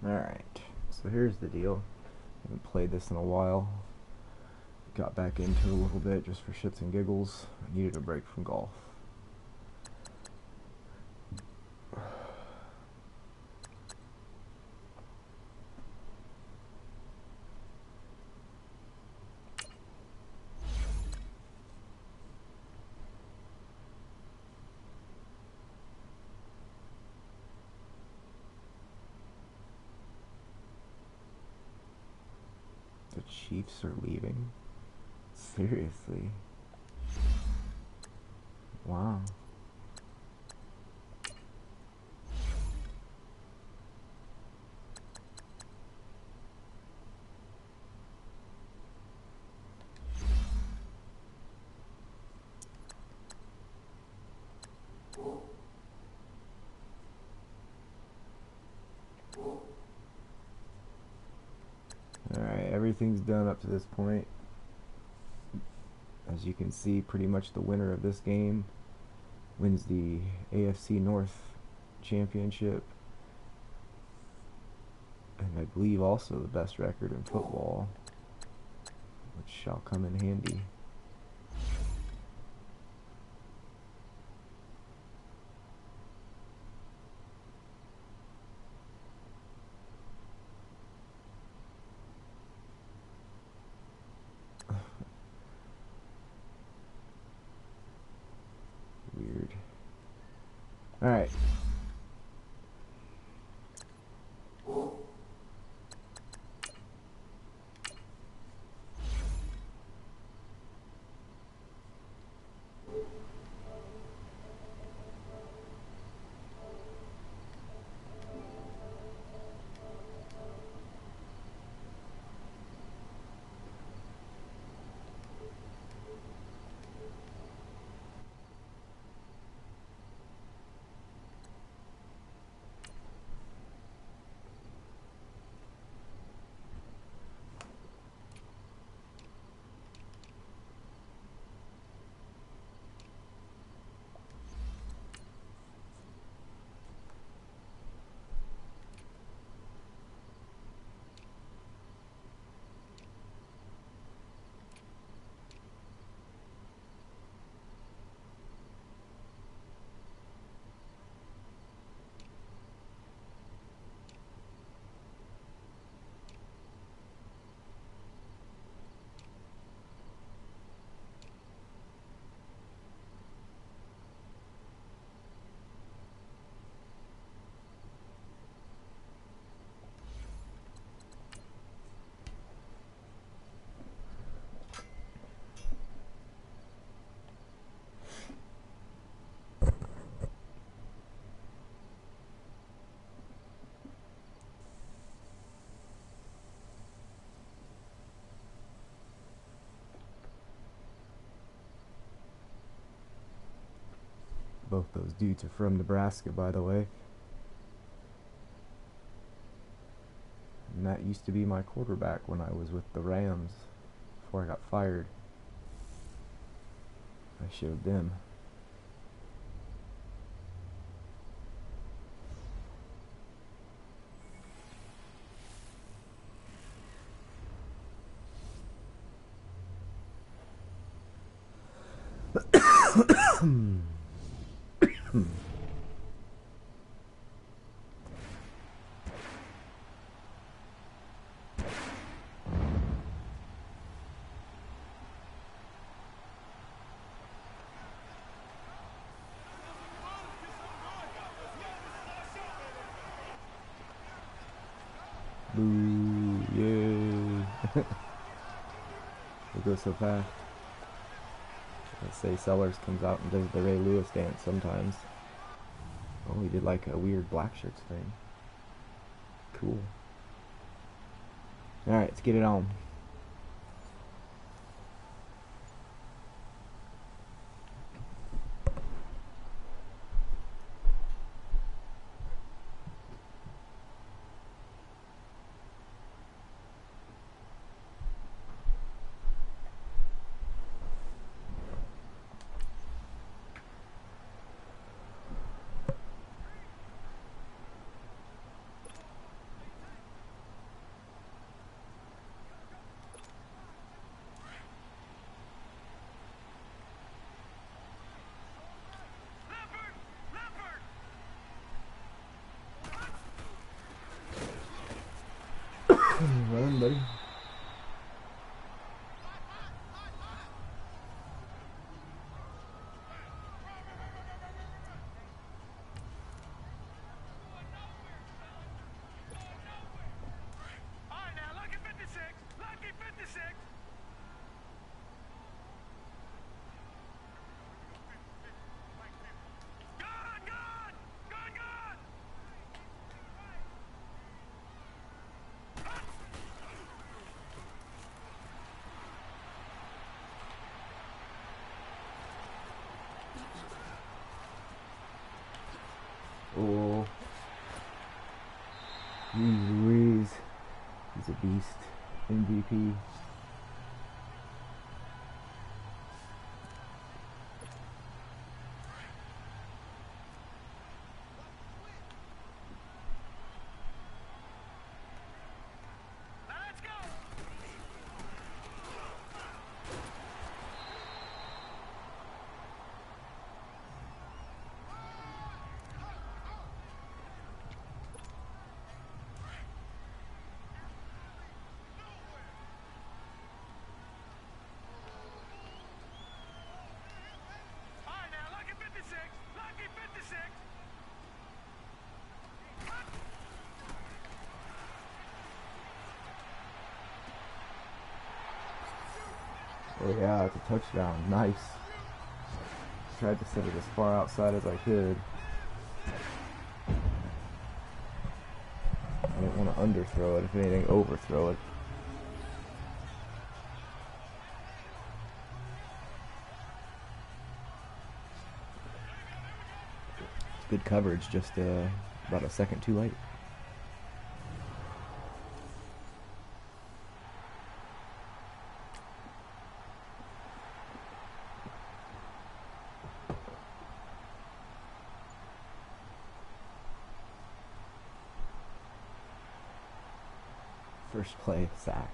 Alright, so here's the deal. I haven't played this in a while. Got back into it a little bit just for shits and giggles. I needed a break from golf. The Chiefs are leaving? Seriously? Wow. Alright, everything's done up to this point. As you can see, pretty much the winner of this game wins the AFC North Championship, and I believe also the best record in football, which shall come in handy. Weird. Alright. Both those dudes are from Nebraska, by the way. And that used to be my quarterback when I was with the Rams before I got fired. I showed them. Boo, yay. It goes so fast. Let's say Sellers comes out and does the Ray Lewis dance sometimes. Oh, he did like a weird black shirts thing. Cool. Alright, let's get it on. Run, buddy. Oh, Louise, he's a beast. MVP. Oh yeah, it's a touchdown. Nice. Tried to set it as far outside as I could. I didn't want to underthrow it. If anything, overthrow it. Good coverage, just about a second too late. First play, sack.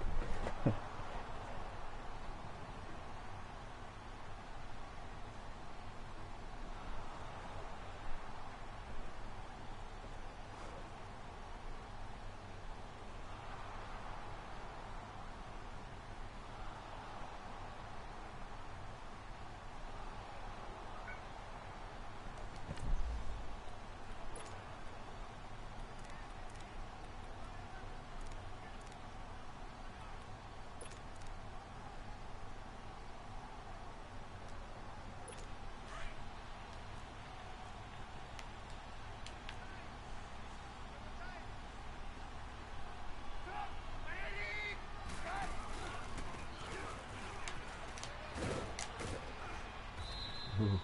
Ooh.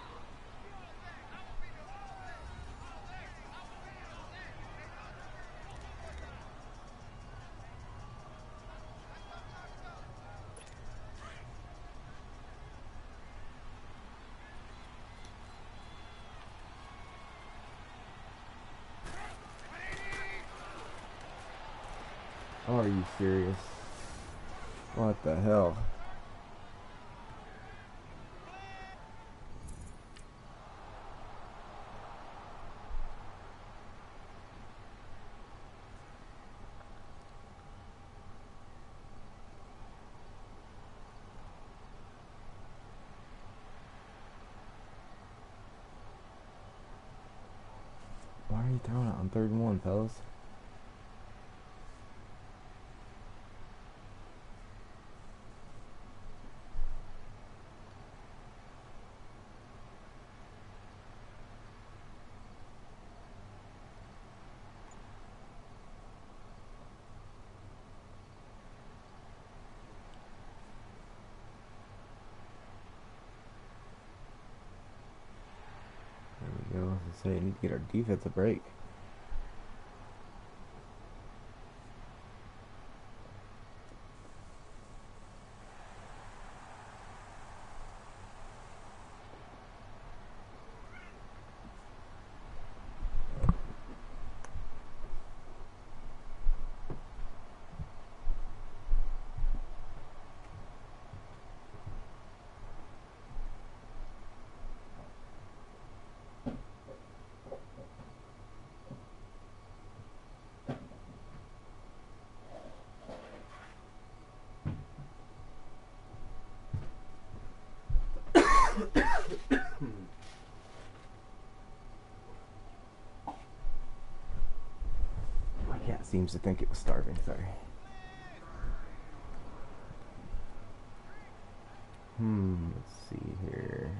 Are you serious? What the hell? you throwing it on 3rd and 1, fellas? There we go. As I say, I need to get our defense a break. My cat seems to think it was starving, sorry. Let's see here.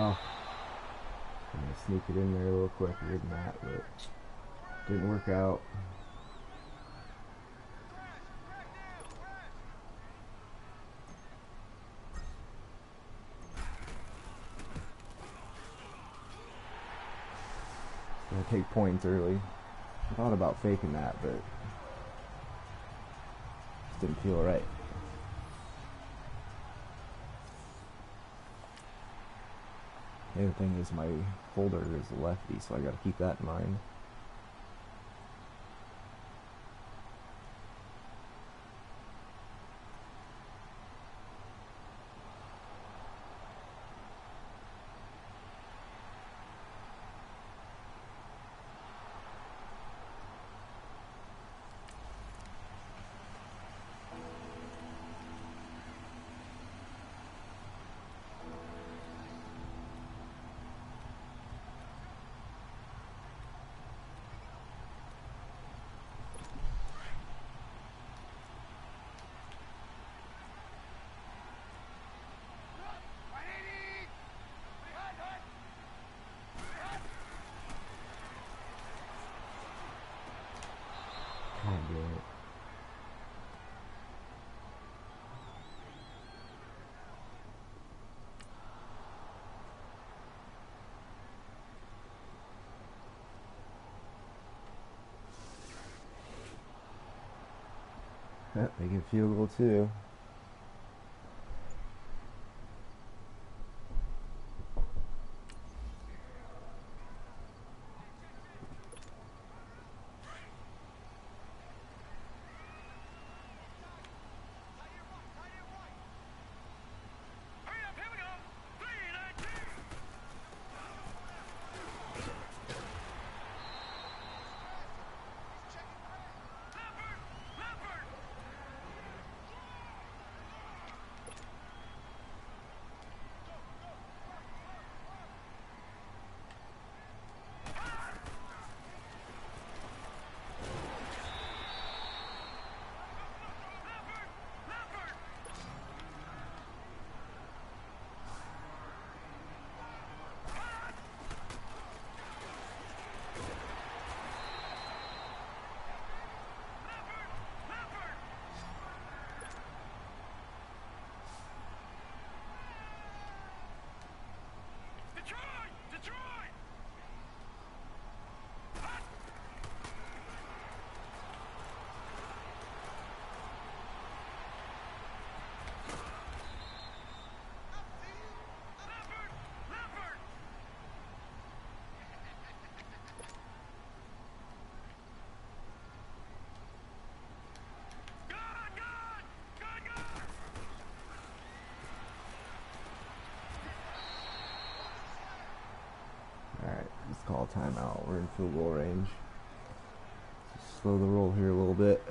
Oh, I'm gonna sneak it in there a little quicker than that, but didn't work out. Gonna take points early. I thought about faking that, but just didn't feel right. The other thing is my holder is a lefty, so I gotta keep that in mind. Yep, they get field goal too. call a timeout. We're in field goal range. Just slow the roll here a little bit.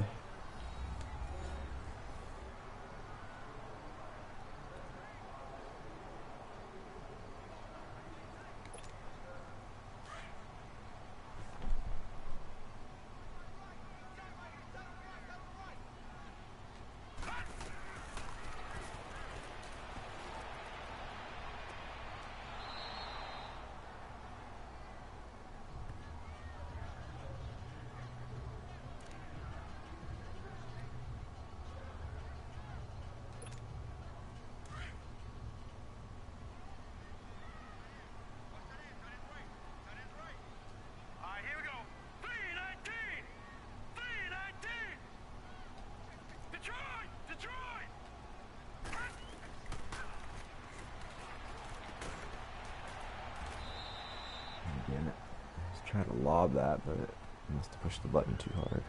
Damn it. Just try to lob that, but it must have pushed the button too hard.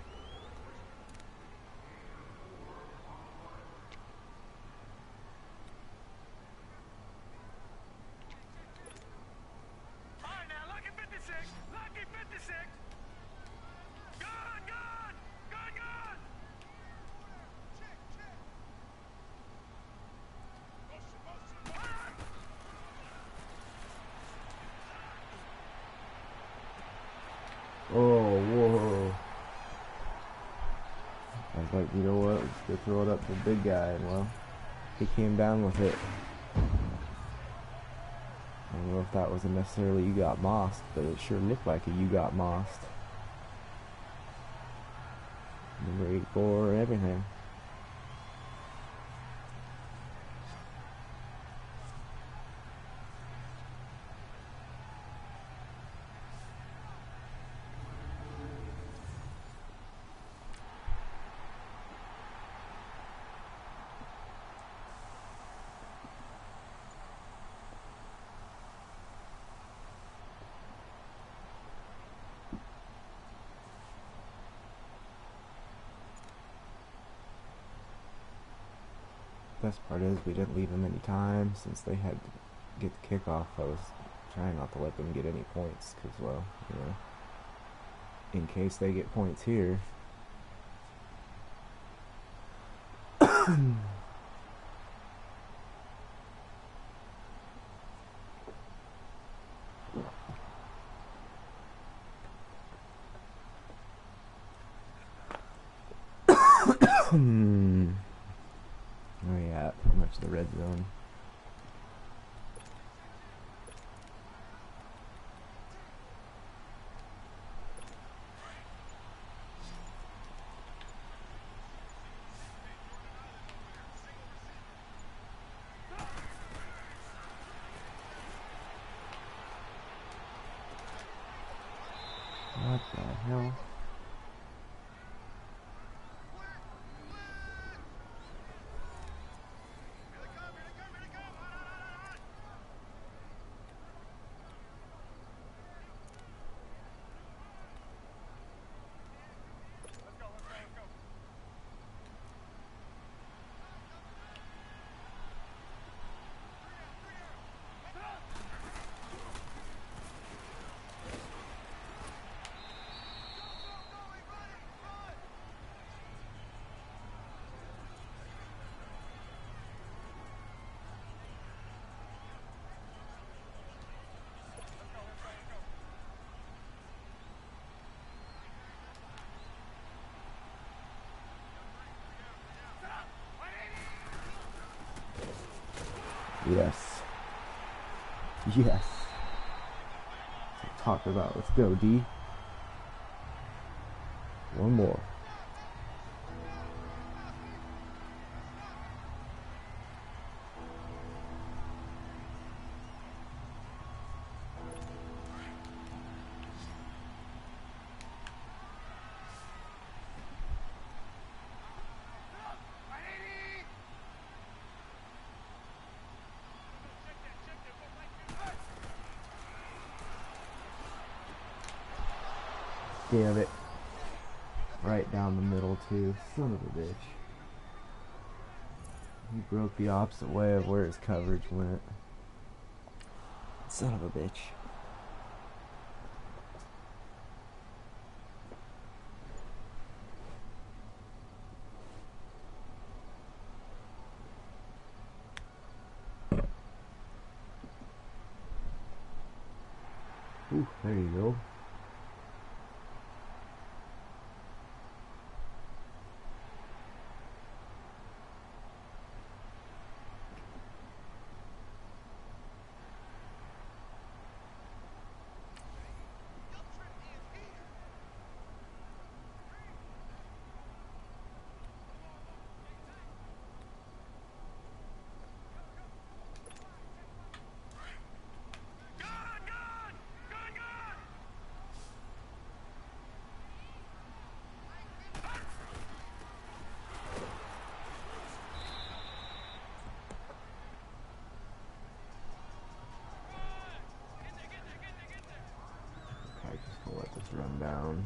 Oh, whoa. I was like, you know what, let's go throw it up to the big guy, and well, he came down with it. I don't know if that was a necessarily you got mossed, but it sure looked like a you got mossed. Number 84 and everything. Best part is we didn't leave them any time since they had to get the kickoff. I was trying not to let them get any points because, well, you know, in case they get points here. Where you at? Pretty much the red zone. What the hell? Yes. Yes. Talk about. Let's go, D. One more. Damn it. Right down the middle, too. Son of a bitch. He broke the opposite way of where his coverage went. Son of a bitch. Ooh, there you go. I just gonna let this run down.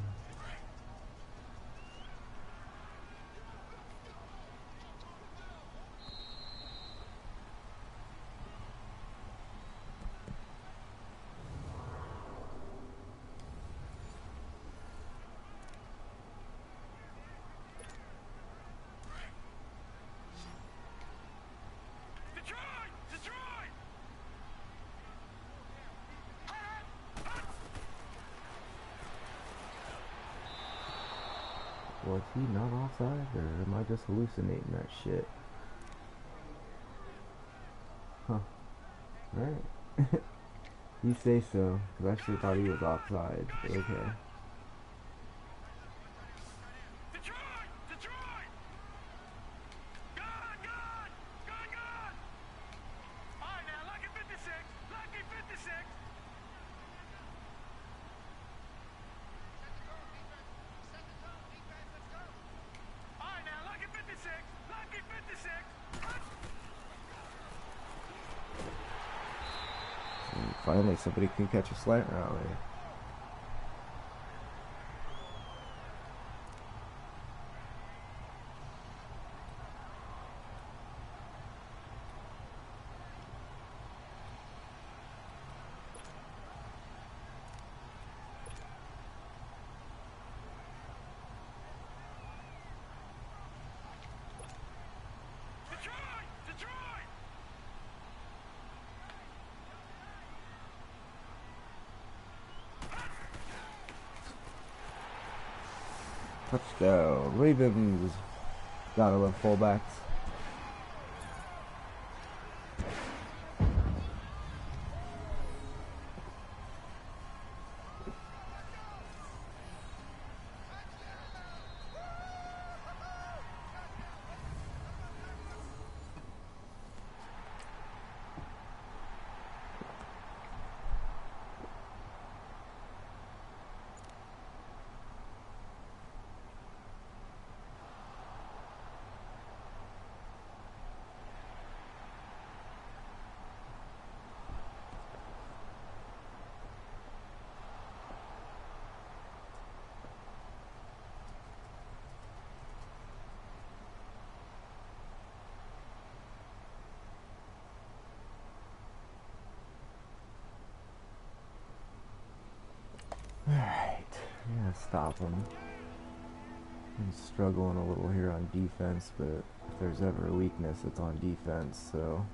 Was he not offside, or am I just hallucinating that shit? Huh. Alright. You say so, because I actually thought he was offside. Okay. And finally, somebody can catch a slant rally. Touchdown. Ravens. Gotta love fullbacks. Alright. Yeah, stop him. I'm struggling a little here on defense, but if there's ever a weakness, it's on defense, so.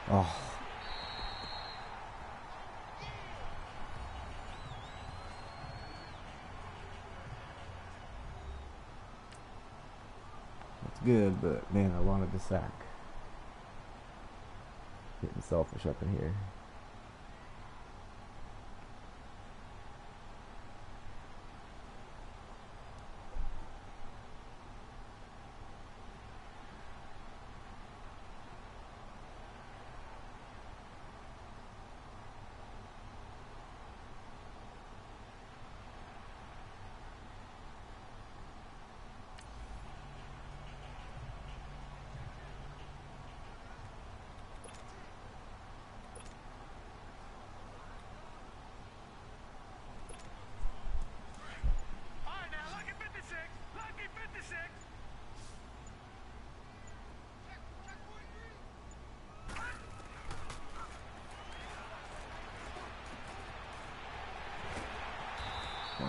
Oh. That's good, but man, I wanted the sack. Getting selfish up in here.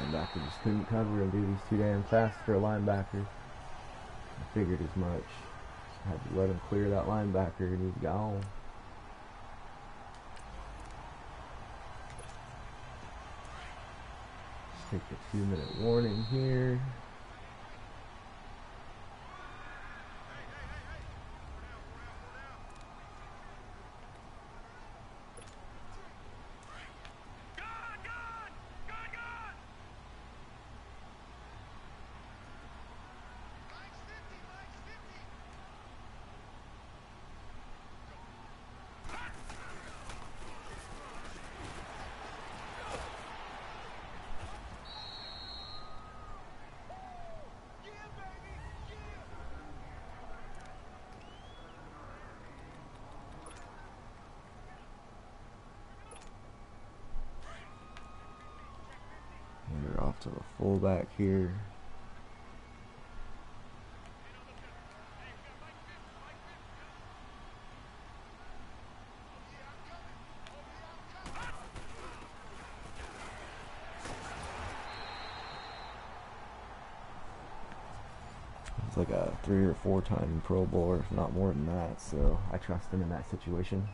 Linebacker just couldn't cover and do these too damn fast for a linebacker. I figured as much. Had to let him clear that linebacker and he's gone. Take the 2-minute warning here. Off to the fullback here. He's like a 3 or 4 time Pro Bowler, if not more than that, so I trust him in that situation.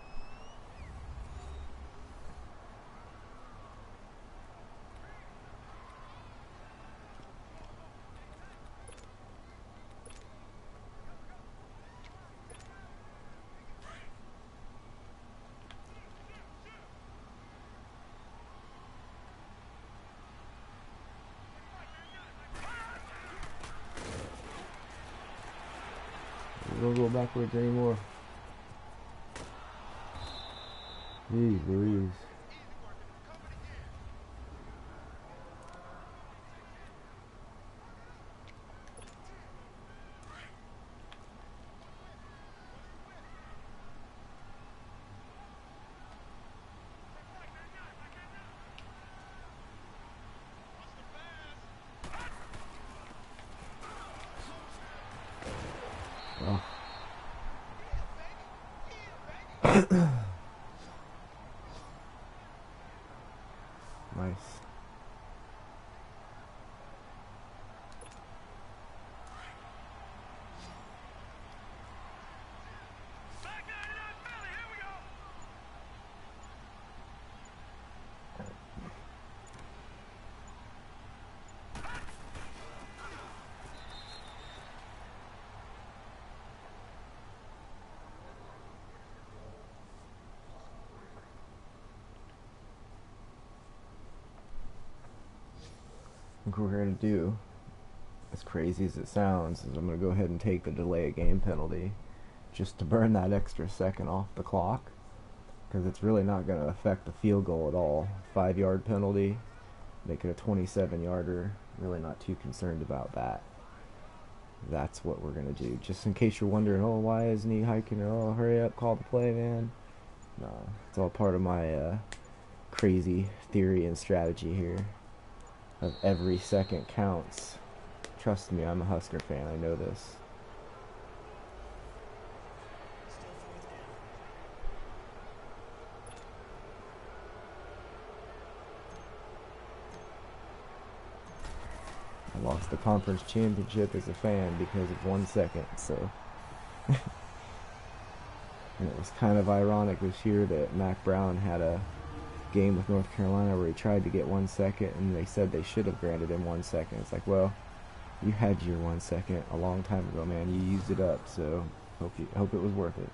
Don't go backwards anymore. Jeez Louise. Oh. Nice. What we're going to do, as crazy as it sounds, is I'm going to go ahead and take the delay of game penalty just to burn that extra second off the clock, because it's really not going to affect the field goal at all. 5-yard penalty, make it a 27-yarder. Really not too concerned about that. That's what we're going to do. Just in case you're wondering, oh, why isn't he hiking? Oh, hurry up, call the play, man. No, it's all part of my crazy theory and strategy here. Of every second counts. Trust me, I'm a Husker fan. I know this. I lost the conference championship as a fan because of 1 second, so. And it was kind of ironic this year that Mac Brown had a game with North Carolina where he tried to get 1 second and they said they should have granted him 1 second. It's like, well, you had your 1 second a long time ago, man. You used it up, so hope it was worth it.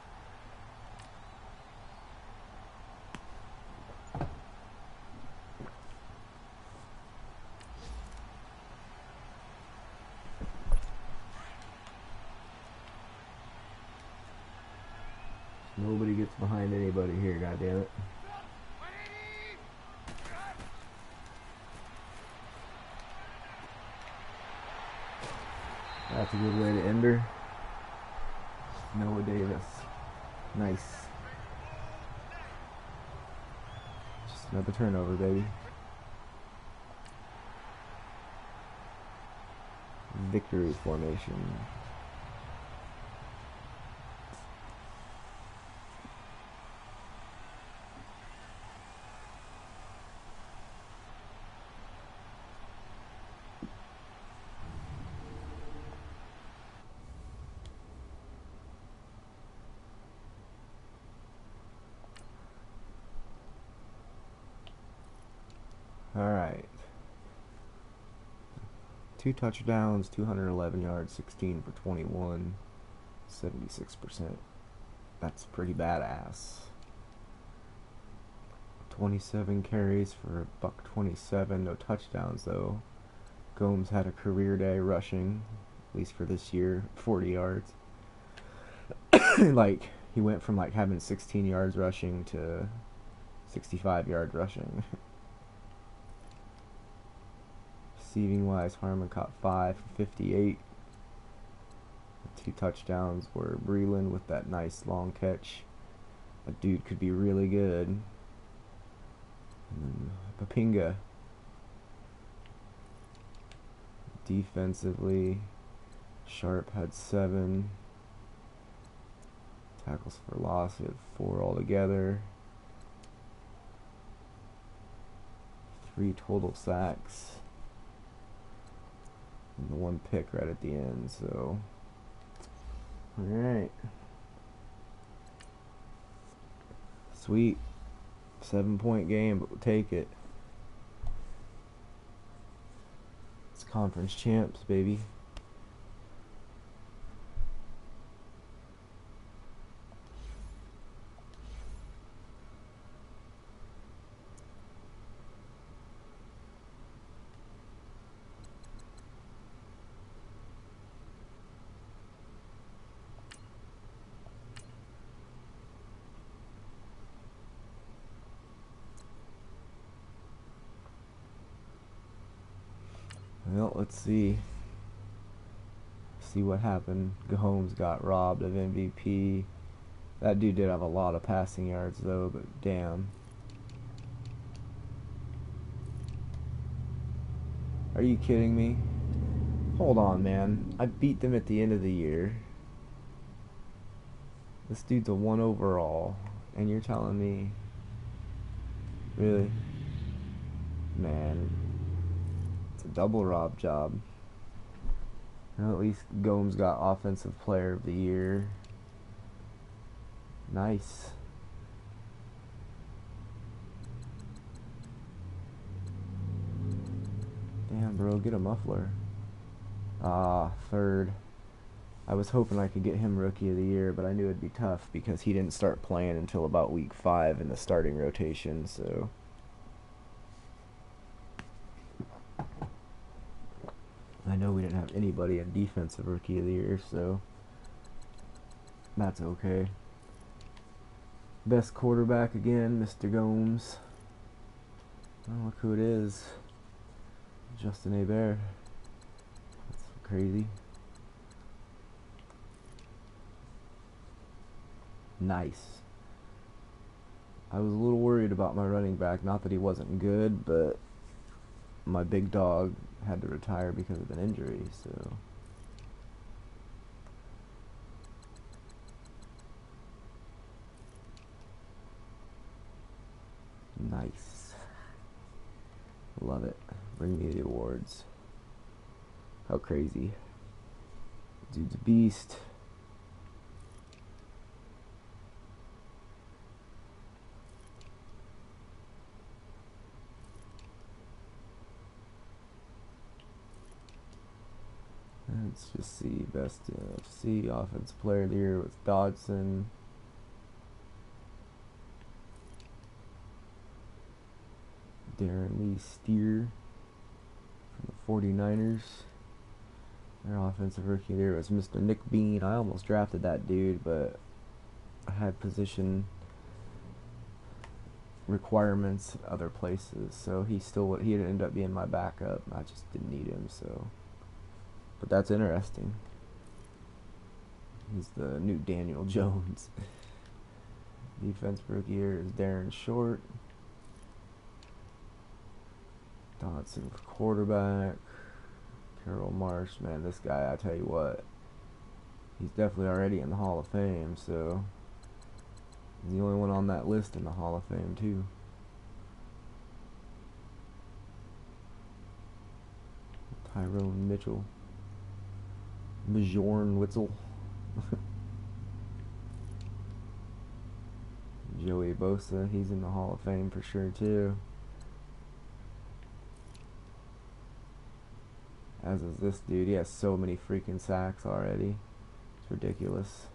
Nobody gets behind anybody here, goddammit. That's a good way to end her. Noah Davis. Nice. Just another turnover, baby. Victory formation. Alright. 2 touchdowns, 211 yards, 16 for 21, 76%. That's pretty badass. 27 carries for $127, no touchdowns though. Gomes had a career day rushing, at least for this year, 40 yards. Like, he went from like having 16 yards rushing to 65 yards rushing. Receiving wise, Harmon caught 5 for 58. The 2 touchdowns were Breland with that nice long catch. That dude could be really good. And then Papinga. Defensively, Sharp had 7. Tackles for loss, he had 4 altogether. 3 total sacks. And the 1 pick right at the end, so. Alright. Sweet. 7-point game, but we'll take it. It's conference champs, baby. Well, let's see what happened. Holmes got robbed of MVP. That dude did have a lot of passing yards though, but damn. Are you kidding me? Hold on, man. I beat them at the end of the year. This dude's a 1 overall, and you're telling me, really? Man, it's a double rob job. Well, at least Gomes got Offensive Player of the Year. Nice. Damn, bro, get a muffler. Ah, 3rd. I was hoping I could get him Rookie of the Year, but I knew it'd be tough because he didn't start playing until about week 5 in the starting rotation, so. I know we didn't have anybody in Defensive Rookie of the Year, so that's okay. Best quarterback again, Mr. Gomes. Oh, look who it is. Justin Hebert. That's crazy. Nice. I was a little worried about my running back. Not that he wasn't good, but my big dog had to retire because of an injury, so. Nice. Love it. Bring me the awards. How crazy. Dude's a beast. Let's just see. Best NFC Offensive Player of the Year with Dodson. Darren Lee Steer from the 49ers. Their Offensive Rookie of the Year was Mr. Nick Bean. I almost drafted that dude, but I had position requirements at other places, so he ended up being my backup. I just didn't need him, so. But that's interesting. He's the new Daniel Jones. Defense Rookie Year is Darren Short. Dodson for quarterback. Carroll Marsh, man, this guy, I tell you what, he's definitely already in the Hall of Fame, so he's the only one on that list in the Hall of Fame, too. Tyrone Mitchell. Bjorn Witzel. Joey Bosa, he's in the Hall of Fame for sure, too. As is this dude. He has so many freaking sacks already. It's ridiculous.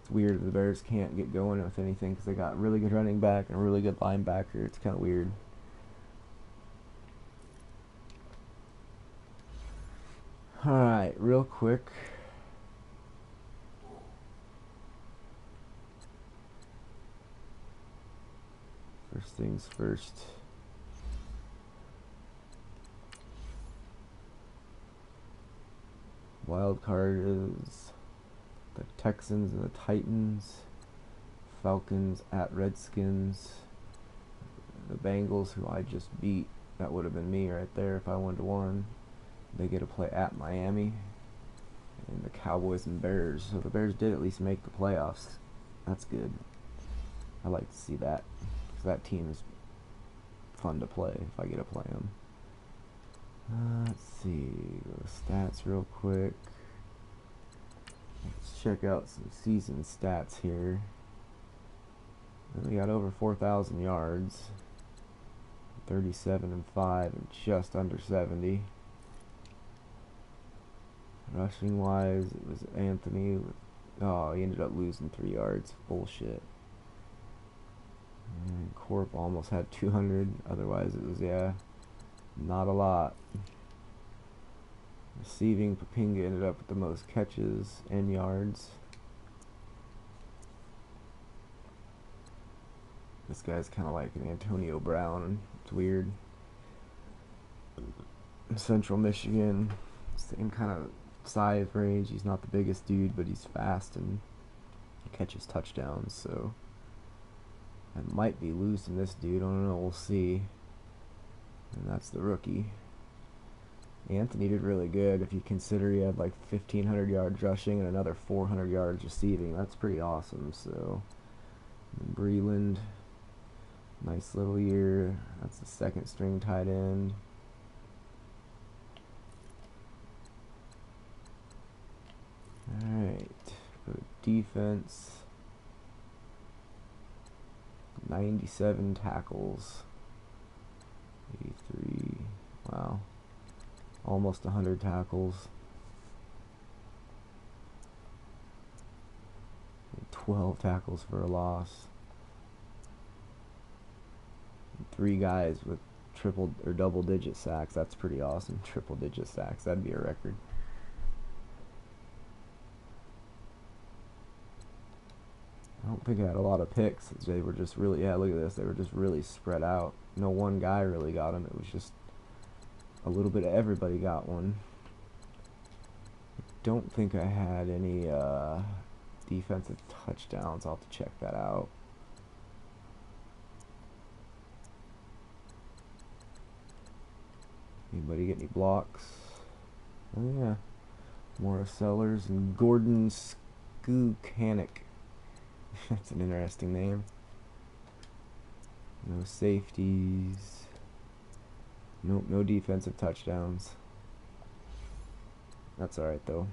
It's weird the Bears can't get going with anything because they got really good running back and a really good linebacker. It's kind of weird. Alright, real quick. First things first. Wild card is the Texans and the Titans. Falcons at Redskins. The Bengals, who I just beat. That would have been me right there if I won. They get to play at Miami. And the Cowboys and Bears. So the Bears did at least make the playoffs. That's good. I like to see that. Because that team is fun to play if I get to play them. Let's see. Go to stats real quick. Let's check out some season stats here. We got over 4,000 yards. 37-5 and just under 70. Rushing wise, it was Anthony with, oh, he ended up losing 3 yards. Bullshit. And Corp almost had 200. Otherwise, it was, yeah, not a lot. Receiving, Papinga ended up with the most catches and yards. This guy's kind of like an Antonio Brown. It's weird. Central Michigan, same kind of size range. He's not the biggest dude, but he's fast and catches touchdowns. So I might be losing this dude. I don't know. We'll see. And that's the rookie. Anthony did really good if you consider he had like 1,500 yards rushing and another 400 yards receiving. That's pretty awesome. So Breland, nice little year. That's the second string tight end. Alright, go to defense. 97 tackles. 83. Wow. Almost 100 tackles. 12 tackles for a loss. 3 guys with triple or double digit sacks. That's pretty awesome. Triple digit sacks. That'd be a record. I don't think I had a lot of picks. They were just really, yeah, look at this. They were just really spread out. No one guy really got them. It was just a little bit of everybody got one. I don't think I had any defensive touchdowns. I'll have to check that out. Anybody get any blocks? Oh yeah. Morris Sellers and Gordon Skukanic. That's an interesting name. No safeties. Nope, no defensive touchdowns. That's alright though.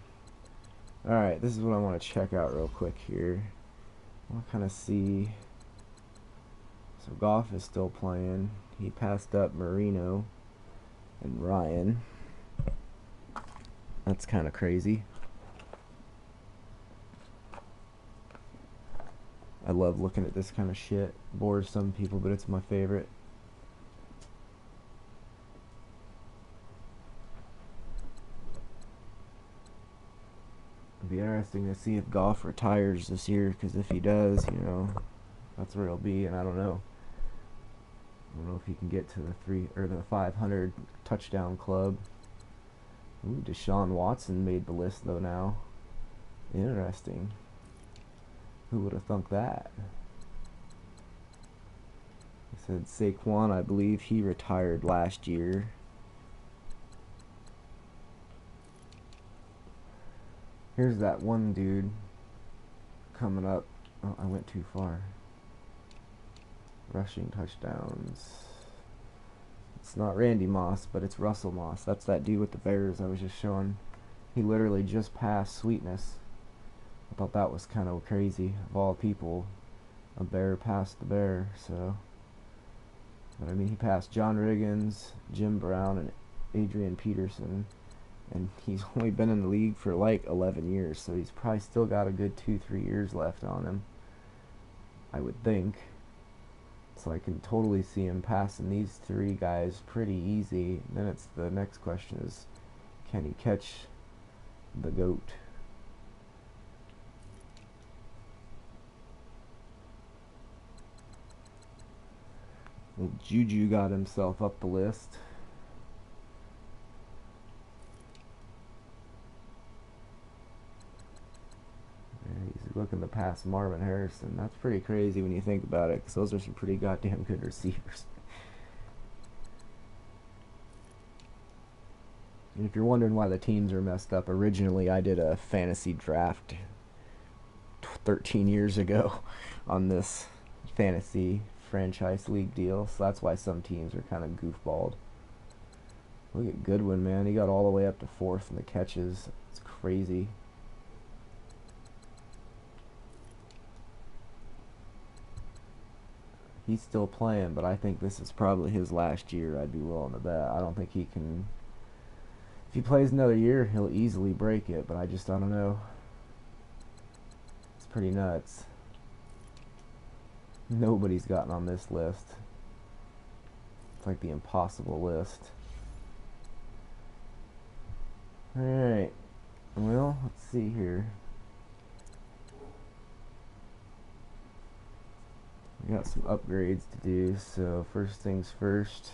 Alright, this is what I want to check out real quick here. I want to kind of see. So Goff is still playing. He passed up Marino and Ryan. That's kind of crazy. I love looking at this kind of shit. Bores some people, but it's my favorite. It'd be interesting to see if Goff retires this year, because if he does, you know, that's where he'll be, and I don't know. I don't know if he can get to the 500 touchdown club. Ooh, Deshaun Watson made the list though now. Interesting. Who would have thunk that? I said Saquon, I believe he retired last year. Here's that one dude coming up. Oh, I went too far. Rushing touchdowns. It's not Randy Moss, but it's Russell Moss. That's that dude with the Bears I was just showing. He literally just passed Sweetness. I thought that was kind of crazy. Of all people, a Bear passed the Bear, so. But I mean, he passed John Riggins, Jim Brown, and Adrian Peterson. And he's only been in the league for like 11 years, so he's probably still got a good 2-3 years left on him, I would think. So I can totally see him passing these three guys pretty easy. And then it's the next question is, can he catch the GOAT? Well, Juju got himself up the list. He's looking to pass Marvin Harrison. That's pretty crazy when you think about it, because those are some pretty goddamn good receivers. And if you're wondering why the teams are messed up, originally I did a fantasy draft 13 years ago on this fantasy franchise league deal, so that's why some teams are kind of goofballed. Look at Goodwin, man. He got all the way up to 4th in the catches. It's crazy. He's still playing, but I think this is probably his last year. I'd be willing to bet. I don't think he can. If he plays another year, he'll easily break it, but I don't know. It's pretty nuts. Nobody's gotten on this list. It's like the impossible list. Alright. Well, let's see here. We got some upgrades to do, so first things first,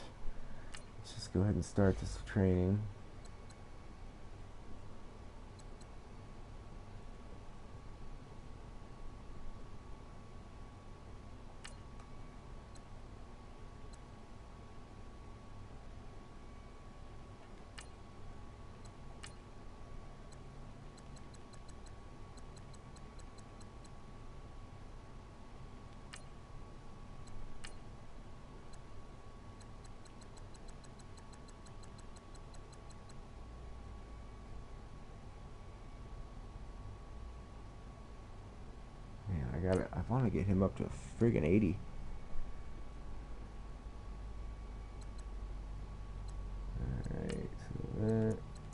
let's just go ahead and start this training. I want to get him up to a friggin' 80. Alright,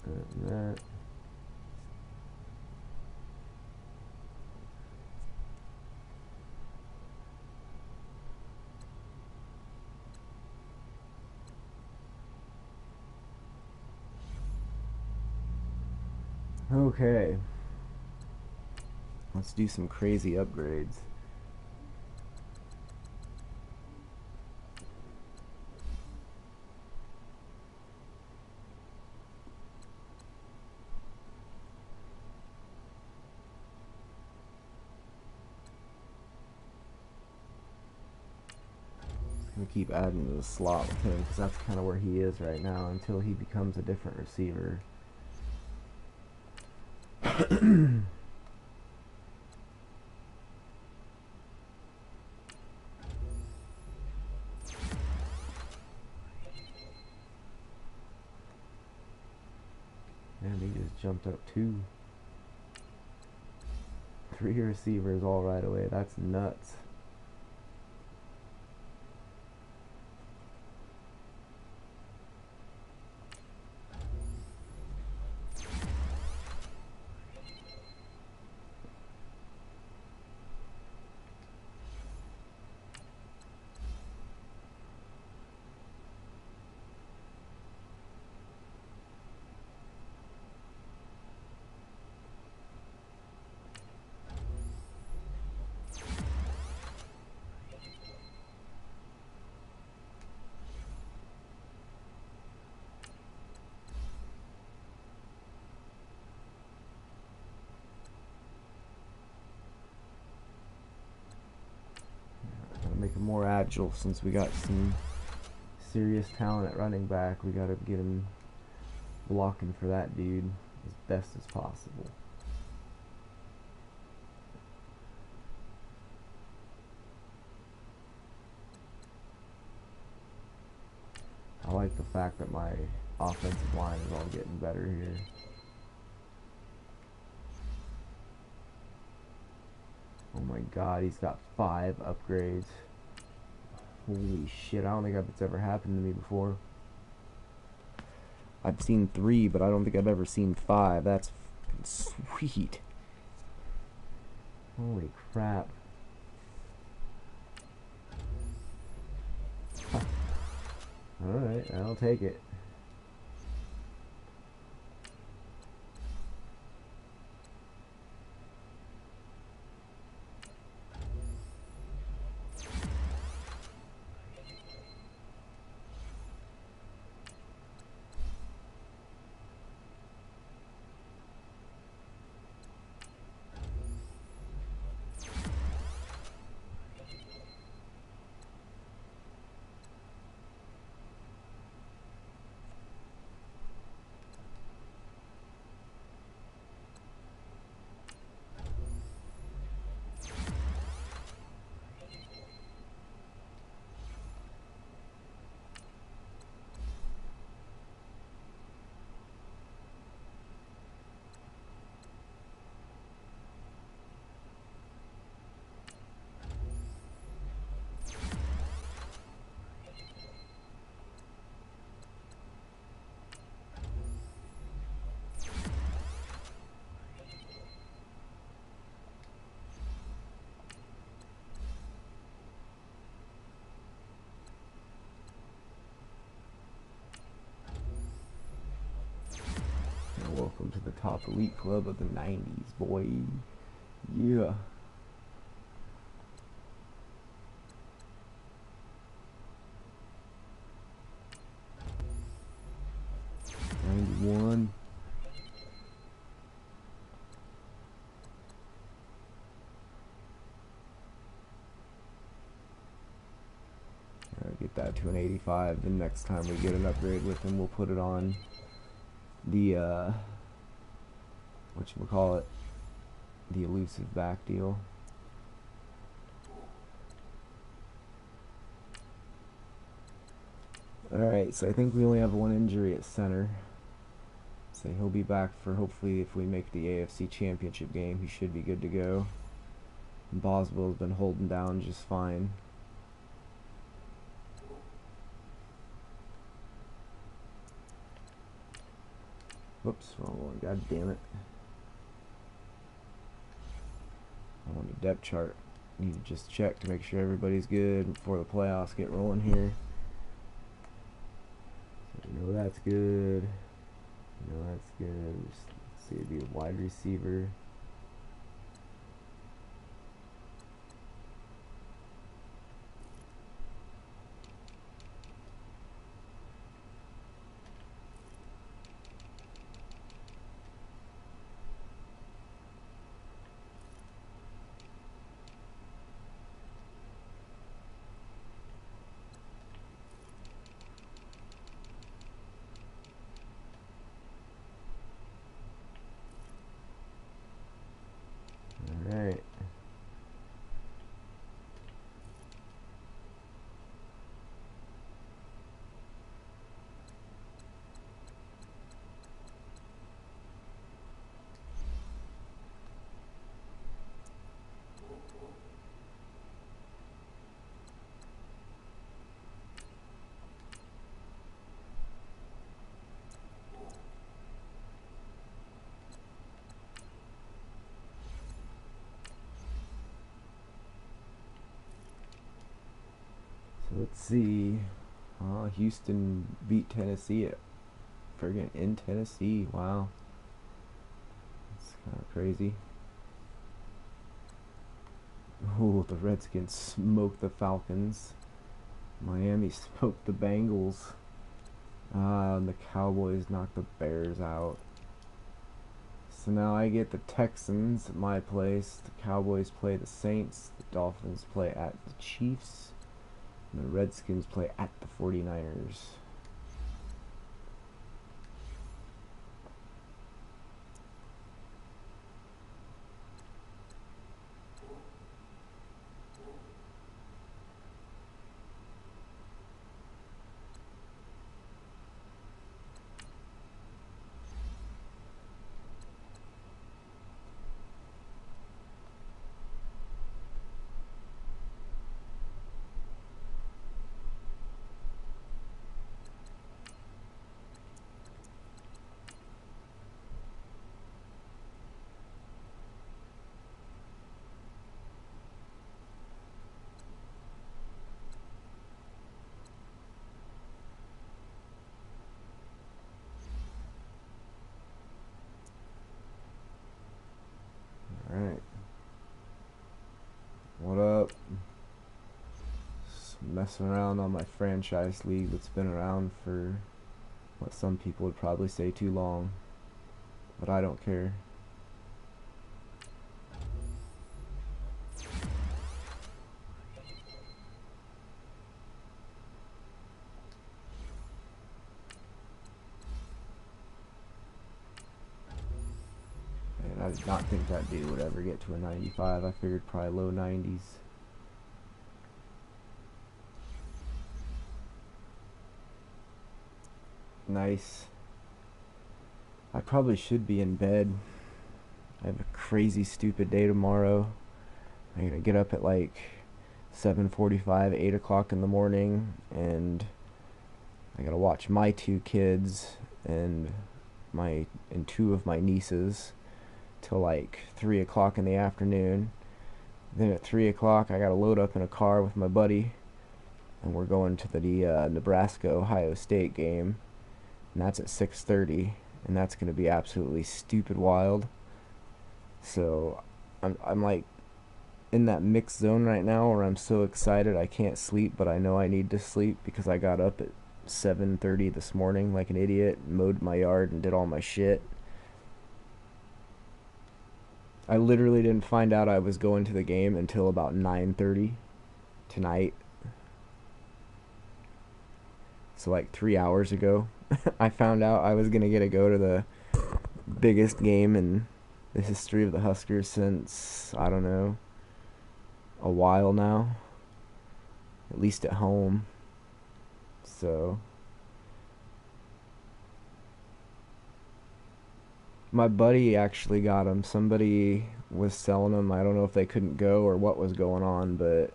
so that. Okay. Let's do some crazy upgrades. I'm gonna keep adding to the slot with him because that's kind of where he is right now until he becomes a different receiver. And he just jumped up 2. 3 receivers all right away. That's nuts. Make him more agile since we got some serious talent at running back. We gotta get him blocking for that dude as best as possible. I like the fact that my offensive line is all getting better here. Oh my god, he's got 5 upgrades. Holy shit, I don't think that's ever happened to me before. I've seen 3, but I don't think I've ever seen 5. That's sweet. Holy crap. Huh. Alright, I'll take it. Welcome to the top elite club of the 90s, boy. Yeah. 91. Get that to an 85. The next time we get an upgrade with him, we'll put it on the whatchamacallit, the elusive back deal. Alright, so I think we only have one injury at center. So he'll be back for, hopefully, if we make the AFC Championship game, he should be good to go. And Boswell's been holding down just fine. Whoops, wrong one, god damn it. I want a depth chart. Need to just check to make sure everybody's good before the playoffs get rolling here. So you know that's good. You know that's good. Just, let's see, it'd be a wide receiver. Alright. So let's see. Houston beat Tennessee at friggin' in Tennessee. Wow. That's kind of crazy. Oh, the Redskins smoked the Falcons. Miami smoked the Bengals. And the Cowboys knocked the Bears out. So now I get the Texans at my place. The Cowboys play the Saints. The Dolphins play at the Chiefs. And the Redskins play at the 49ers. messing around on my franchise league that's been around for what some people would probably say too long, but I don't care. And I did not think that dude would ever get to a 95. I figured probably low 90s. Nice. I probably should be in bed. I have a crazy stupid day tomorrow. I'm gonna get up at like 7:45, 8 o'clock in the morning, and I gotta watch my two kids and two of my nieces till like 3 o'clock in the afternoon. Then at 3 o'clock I gotta load up in a car with my buddy, and we're going to the Nebraska-Ohio State game, and that's at 6:30, and that's gonna be absolutely stupid wild. So I'm like in that mixed zone right now where I'm so excited I can't sleep, but I know I need to sleep because I got up at 7:30 this morning like an idiot, mowed my yard and did all my shit. I literally didn't find out I was going to the game until about 9:30 tonight. So like 3 hours ago I found out I was gonna get to go to the biggest game in the history of the Huskers since, I don't know, a while now, at least at home. So my buddy actually got them. Somebody was selling them. I don't know if they couldn't go or what was going on, but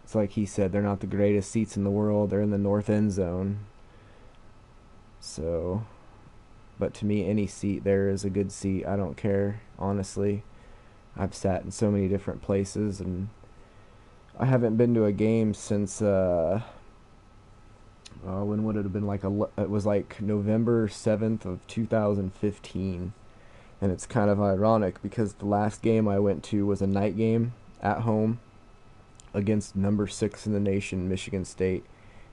it's like he said, they're not the greatest seats in the world. They're in the north end zone. So, but to me, any seat there is a good seat. I don't care, honestly. I've sat in so many different places, and I haven't been to a game since when would it have been? It was like November 7th of 2015, and it's kind of ironic because the last game I went to was a night game at home against number 6 in the nation, Michigan State,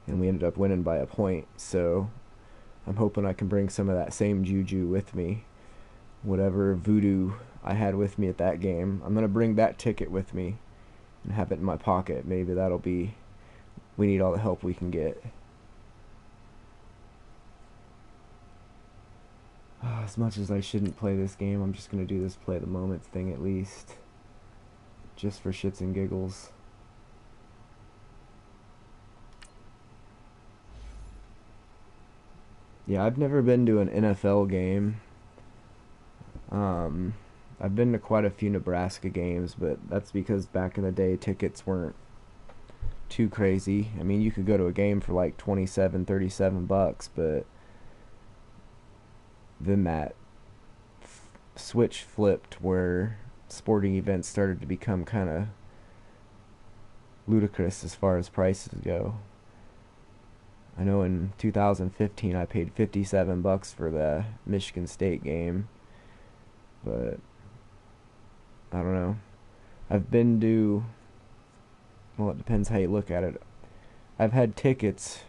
and we ended up winning by a point. So I'm hoping I can bring some of that same juju with me, whatever voodoo I had with me at that game. I'm gonna bring that ticket with me and have it in my pocket. Maybe that'll be, we need all the help we can get. As much as I shouldn't play this game, I'm just gonna do this play the moments thing at least, just for shits and giggles. Yeah, I've never been to an NFL game. I've been to quite a few Nebraska games, but that's because back in the day tickets weren't too crazy. I mean, you could go to a game for like 27, 37 bucks, but then that switch flipped where sporting events started to become kind of ludicrous as far as prices go. I know in 2015 I paid 57 bucks for the Michigan State game, but I don't know. I've been to, well, it depends how you look at it. I've had tickets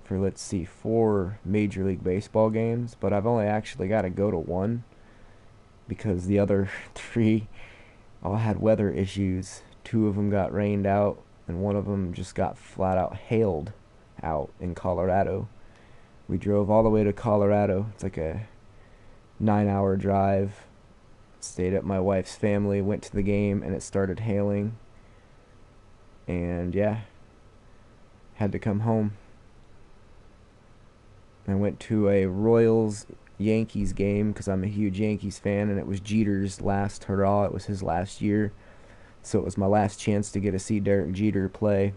for, let's see, 4 Major League Baseball games, but I've only actually got to go to one because the other 3 all had weather issues. 2 of them got rained out, and one of them just got flat out hailed out in Colorado. We drove all the way to Colorado. It's like a 9-hour drive. Stayed at my wife's family, went to the game, and it started hailing. And yeah, had to come home. I went to a Royals-Yankees game because I'm a huge Yankees fan, and it was Jeter's last hurrah. It was his last year. So it was my last chance to get to see Derek Jeter play.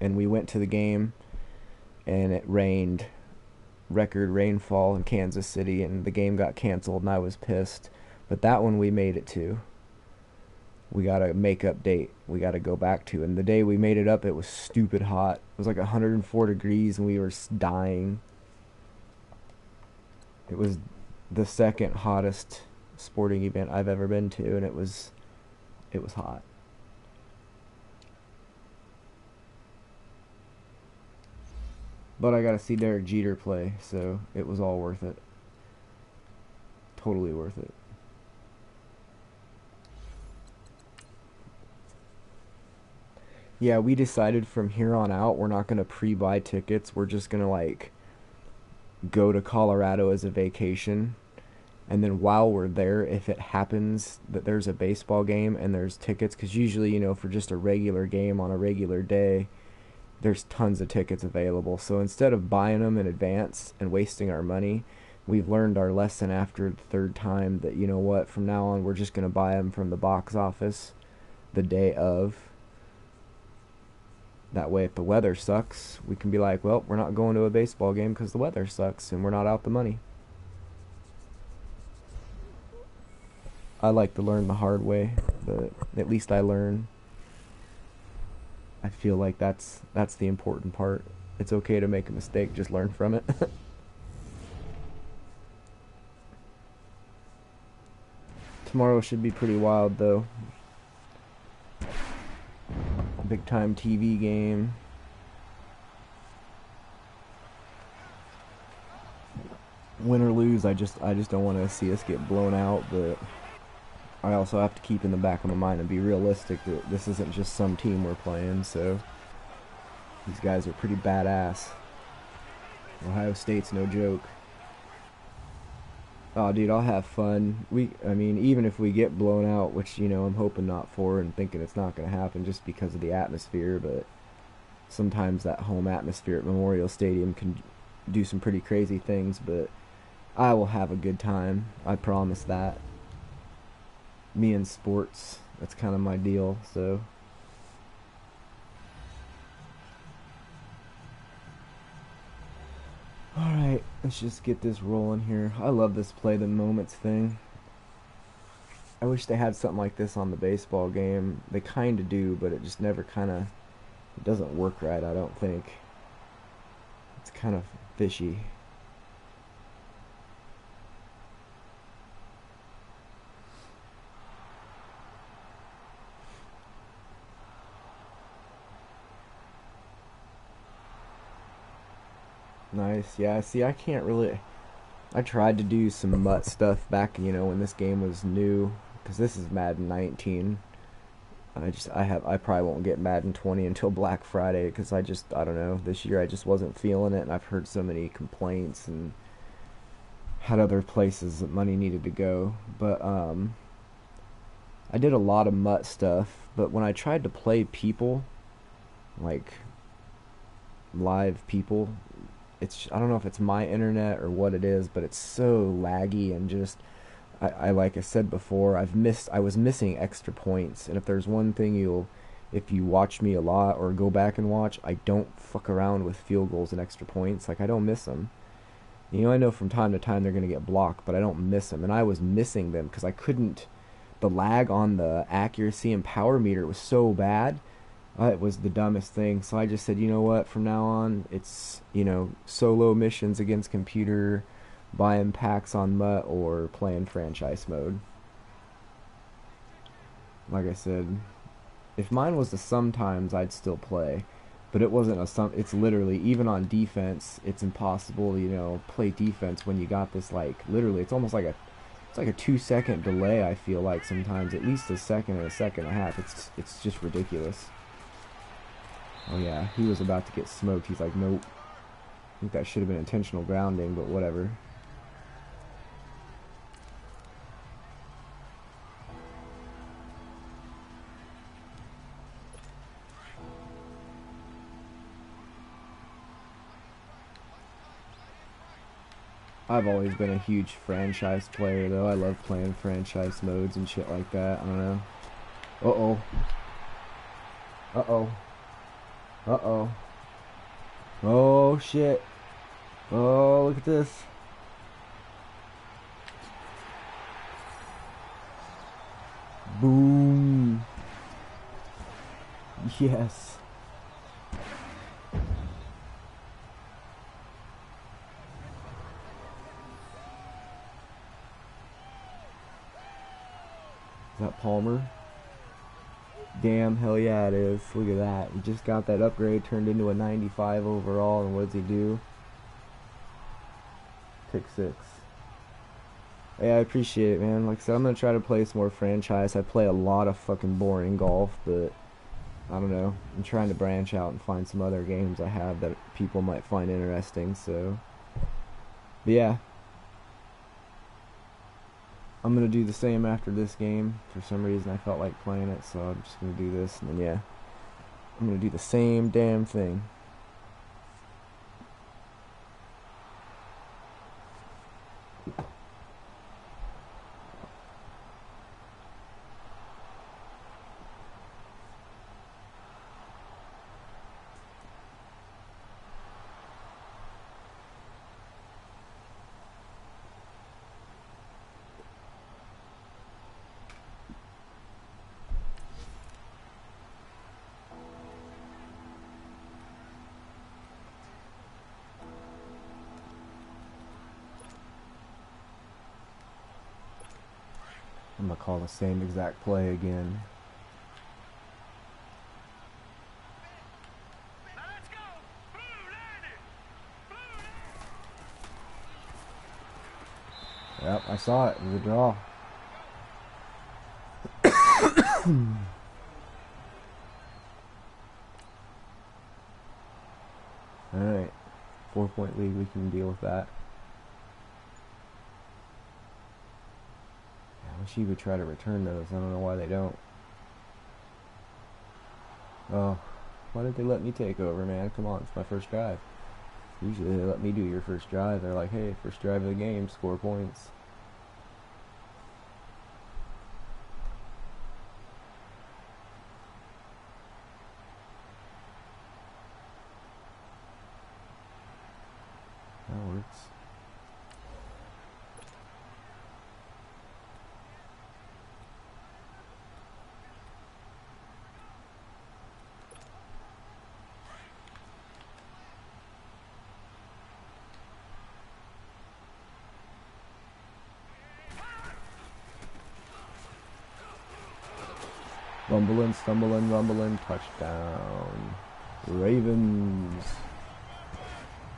And we went to the game, and it rained. Record rainfall in Kansas City, and the game got canceled, and I was pissed. But that one we made it to. We got a makeup date we got to go back to, and the day we made it up, it was stupid hot. It was like 104 degrees, and we were dying. It was the second hottest sporting event I've ever been to, and it was hot. But I got to see Derek Jeter play, so it was all worth it. Totally worth it. Yeah, we decided from here on out we're not going to pre-buy tickets. We're just going to like go to Colorado as a vacation. And then while we're there, if it happens that there's a baseball game and there's tickets, because usually, for just a regular game on a regular day, there's tons of tickets available. So instead of buying them in advance and wasting our money, we've learned our lesson after the third time that, you know what, from now on, we're just going to buy them from the box office the day of. That way, if the weather sucks, we can be like, well, we're not going to a baseball game because the weather sucks and we're not out the money. I like to learn the hard way, but at least I learn. I feel like that's the important part. It's okay to make a mistake, just learn from it. Tomorrow should be pretty wild though. Big time TV game. Win or lose, I just don't want to see us get blown out, but I also have to keep in the back of my mind and be realistic that this isn't just some team we're playing, so these guys are pretty badass. Ohio State's no joke. Oh, dude, I'll have fun. Even if we get blown out, which, I'm hoping not for and thinking it's not going to happen just because of the atmosphere, but sometimes that home atmosphere at Memorial Stadium can do some pretty crazy things, but I will have a good time. I promise that. Me and sports, that's kind of my deal, so alright, let's just get this rolling here. I love this play the moments thing. I wish they had something like this on the baseball game. They kind of do, but it just never it doesn't work right, I don't think. It's kind of fishy. Nice. Yeah, see, I can't really... I tried to do some MUT stuff back, when this game was new, because this is Madden 19. I probably won't get Madden 20 until Black Friday, because I don't know, this year I just wasn't feeling it, and I've heard so many complaints and had other places that money needed to go. But, I did a lot of MUT stuff, but when I tried to play people, like, live people, I don't know if it's my internet or what it is, but it's so laggy and just I like I said before, I was missing extra points, and if there's one thing if you watch me a lot or go back and watch, I don't fuck around with field goals and extra points. Like, I don't miss them. I know from time to time they're going to get blocked, but I don't miss them, and I was missing them because the lag on the accuracy and power meter was so bad. It was the dumbest thing, so I just said, you know what, from now on, it's, solo missions against computer, buying packs on MUT, or playing franchise mode. Like I said, if mine was the sometimes, I'd still play, but it wasn't it's literally, even on defense, it's impossible to, play defense when you got this, like, literally, it's almost like it's like a 2-second delay, I feel like sometimes, at least a second and a half, it's just ridiculous. Oh yeah, he was about to get smoked. He's like, nope. I think that should have been intentional grounding, but whatever. I've always been a huge franchise player, though. I love playing franchise modes and shit like that. I don't know. Uh-oh. Uh-oh. Uh-oh. Oh, shit. Oh, look at this. Boom. Yes. Is that Palmer? Damn, hell yeah it is. Look at that. He just got that upgrade turned into a 95 overall, and what does he do? Pick 6. Yeah, I appreciate it, man. Like I said, I'm gonna try to play some more franchise. I play a lot of fucking boring golf, but I don't know. I'm trying to branch out and find some other games I have that people might find interesting, so. But yeah. I'm gonna do the same after this game. For some reason I felt like playing it, so I'm just gonna do this, and then yeah. I'm gonna do the same damn thing. I'm gonna call the same exact play again. Yep, I saw it. It was a draw. Alright. 4-point lead, we can deal with that. I wish he would try to return those. I don't know why they don't. Oh, why did they let me take over, man? Come on, it's my first drive. Usually they let me do your first drive. They're like, hey, first drive of the game, score points. That works. Rumbling, stumbling, rumbling, touchdown. Ravens.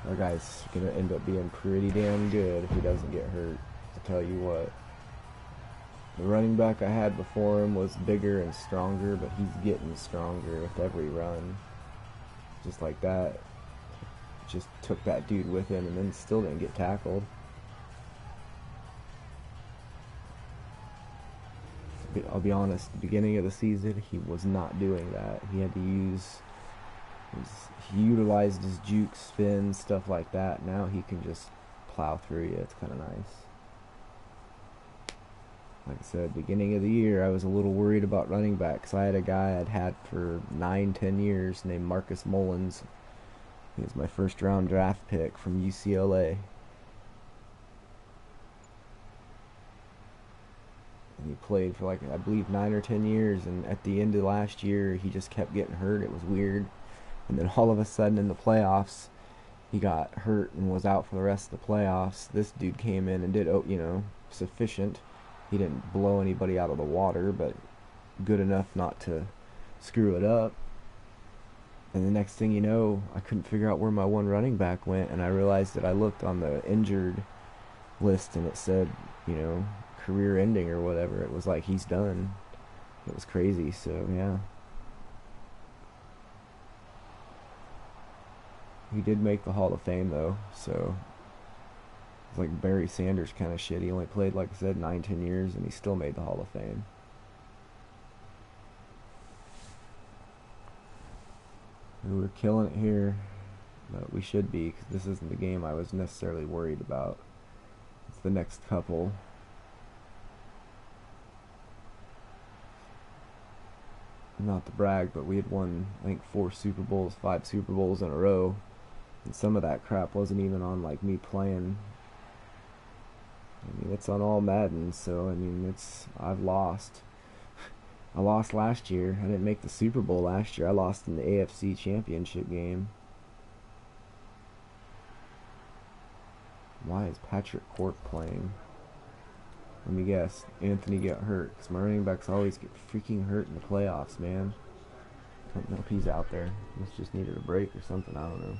Our guy's gonna end up being pretty damn good if he doesn't get hurt. I'll tell you what. The running back I had before him was bigger and stronger, but he's getting stronger with every run. Just like that. Just took that dude with him and then still didn't get tackled. I'll be honest, the beginning of the season, he was not doing that. He had to he utilized his juke, spin, stuff like that. Now he can just plow through you. It's kind of nice. Like I said, beginning of the year, I was a little worried about running back because I had a guy I'd had for 9-10 years named Marcus Mullins. He was my first round draft pick from UCLA. And he played for like, I believe, 9 or 10 years, and at the end of last year he just kept getting hurt. It was weird. And then all of a sudden in the playoffs he got hurt and was out for the rest of the playoffs. This dude came in and did, sufficient. He didn't blow anybody out of the water, but good enough not to screw it up. And the next thing you know, I couldn't figure out where my one running back went, and I realized that I looked on the injured list and it said, career ending or whatever. It was like, he's done. It was crazy. So yeah, he did make the Hall of Fame though, so it's like Barry Sanders kind of shit. He only played, like I said, 9-10 years and he still made the Hall of Fame. We're killing it here, but we should be, because this isn't the game I was necessarily worried about. It's the next couple. Not to brag, but we had won, I think, 5 Super Bowls in a row, and some of that crap wasn't even on like me playing. I mean, it's on all Madden, so I mean, I've lost. I lost last year. I didn't make the Super Bowl last year. I lost in the AFC Championship game. Why is Patrick Court playing? Let me guess. Anthony got hurt. Because my running backs always get freaking hurt in the playoffs, man. Don't know if he's out there. Must just needed a break or something. I don't know.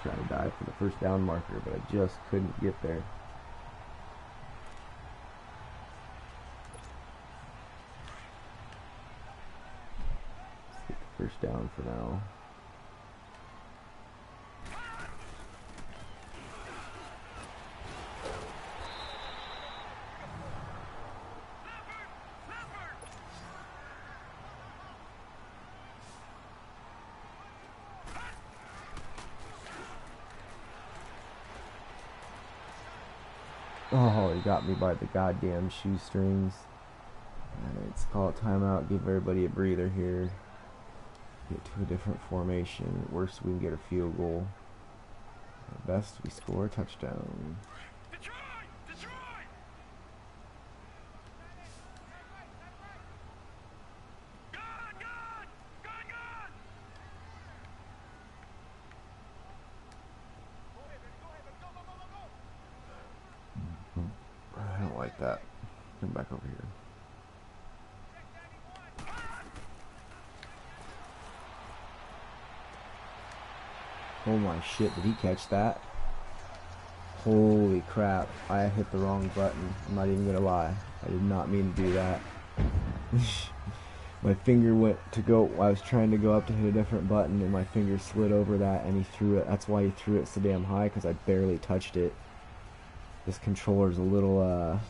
Trying to dive for the first down marker, but I just couldn't get there. Let's get the first down for now. Oh, he got me by the goddamn shoestrings. Let's call it timeout, give everybody a breather here. Get to a different formation. Worst, we can get a field goal. At best, we score a touchdown. I don't like that. Come back over here. Oh my shit, did he catch that? Holy crap, I hit the wrong button. I'm not even gonna lie. I did not mean to do that. My finger went to go, I was trying to go up to hit a different button and my finger slid over that and he threw it. That's why he threw it so damn high, because I barely touched it. This controller's a little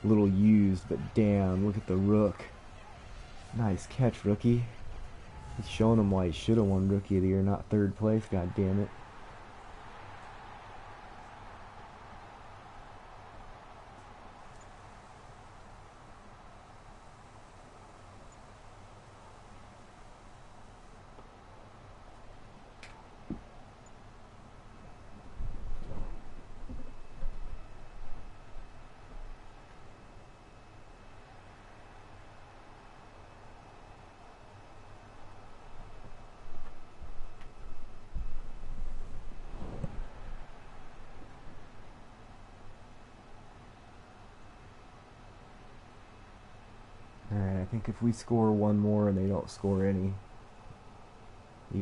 used, but damn, look at the rook. Nice catch, rookie. He's showing him why he should have won Rookie of the Year, not third place, god damn it. Alright, I think if we score one more and they don't score any,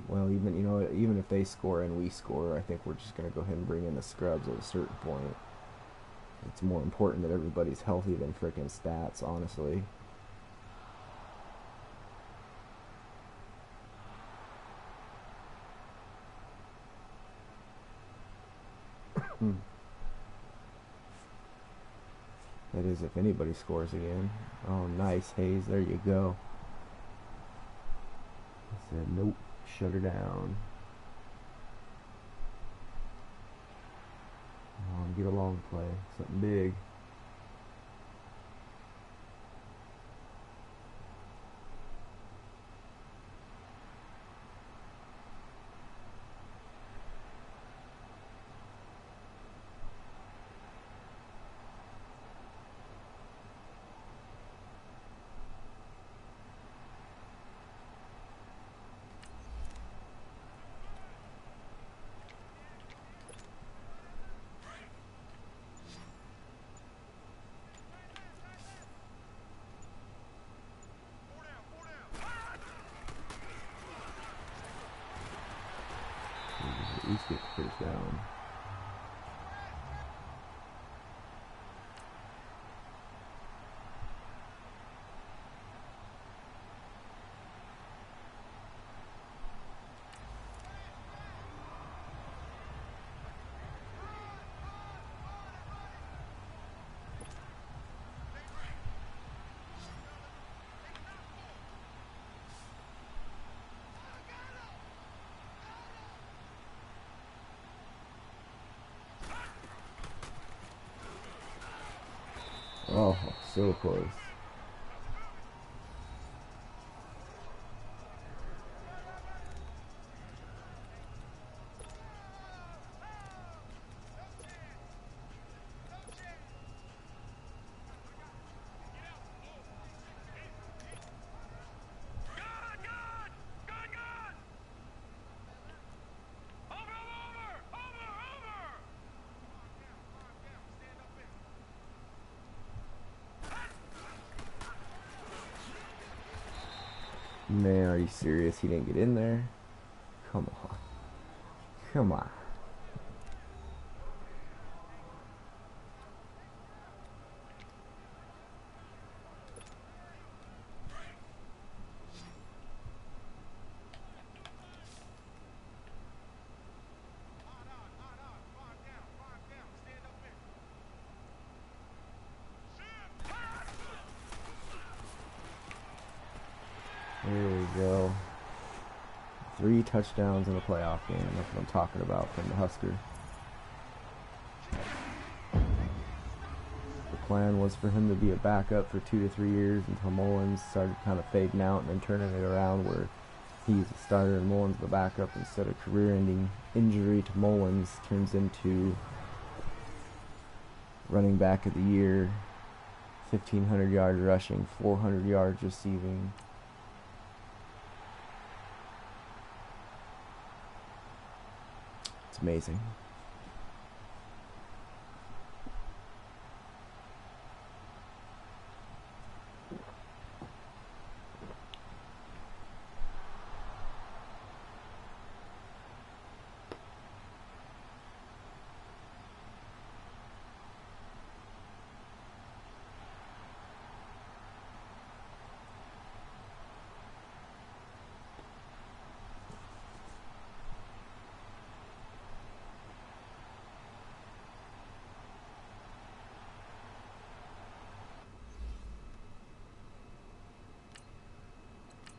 well, even, you know, even if they score and we score, I think we're just going to go ahead and bring in the scrubs at a certain point. It's more important that everybody's healthy than frickin' stats, honestly. That is, if anybody scores again. Oh, nice, Hayes. There you go. I said, nope. Shut her down. Come on, get a long play. Something big. At least get the first down. Oh, so close. Man, are you serious? He didn't get in there? Come on. Come on. There we go. 3 touchdowns in a playoff game. That's what I'm talking about from the Husker. The plan was for him to be a backup for 2 to 3 years until Mullins started kind of fading out and then turning it around where he's a starter and Mullins the backup. Instead of career-ending injury to Mullins, turns into running back of the year, 1,500 yards rushing, 400 yards receiving. It's amazing.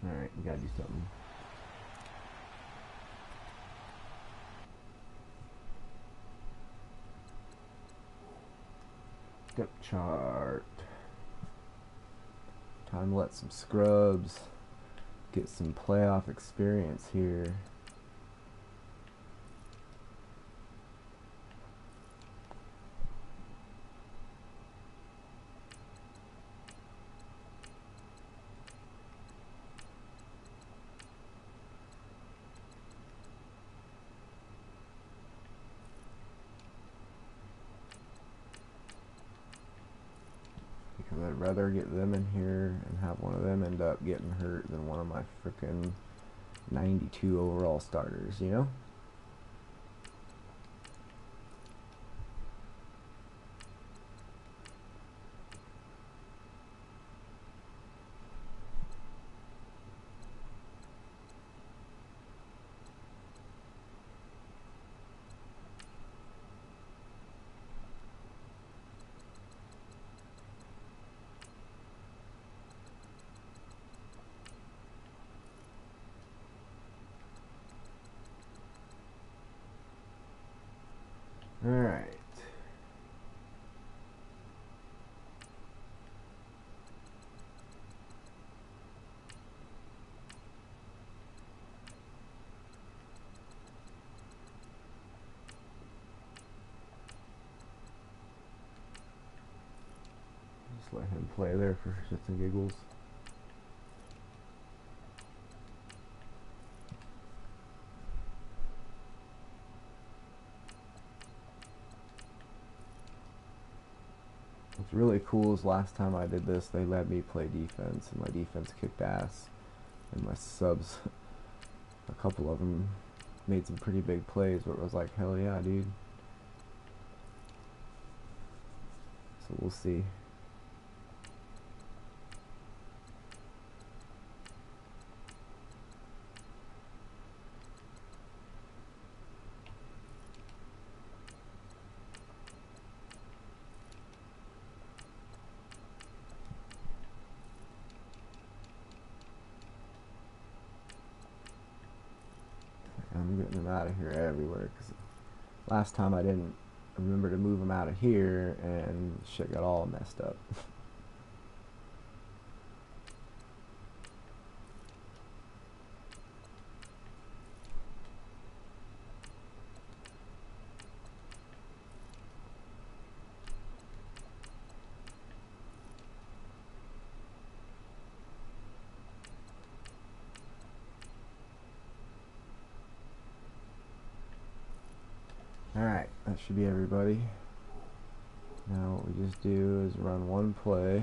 Alright, you gotta do something. Depth chart. Time to let some scrubs get some playoff experience here. Because I'd rather get them in here and have one of them end up getting hurt than one of my frickin' 92 overall starters, you know? Alright. Just let him play there for shits and giggles. What's really cool is last time I did this, they let me play defense, and my defense kicked ass. And my subs, a couple of them made some pretty big plays where it was like, hell yeah, dude. So we'll see. I'm getting them out of here everywhere because last time I didn't remember to move them out of here and shit got all messed up. Alright, that should be everybody. Now what we just do is run one play.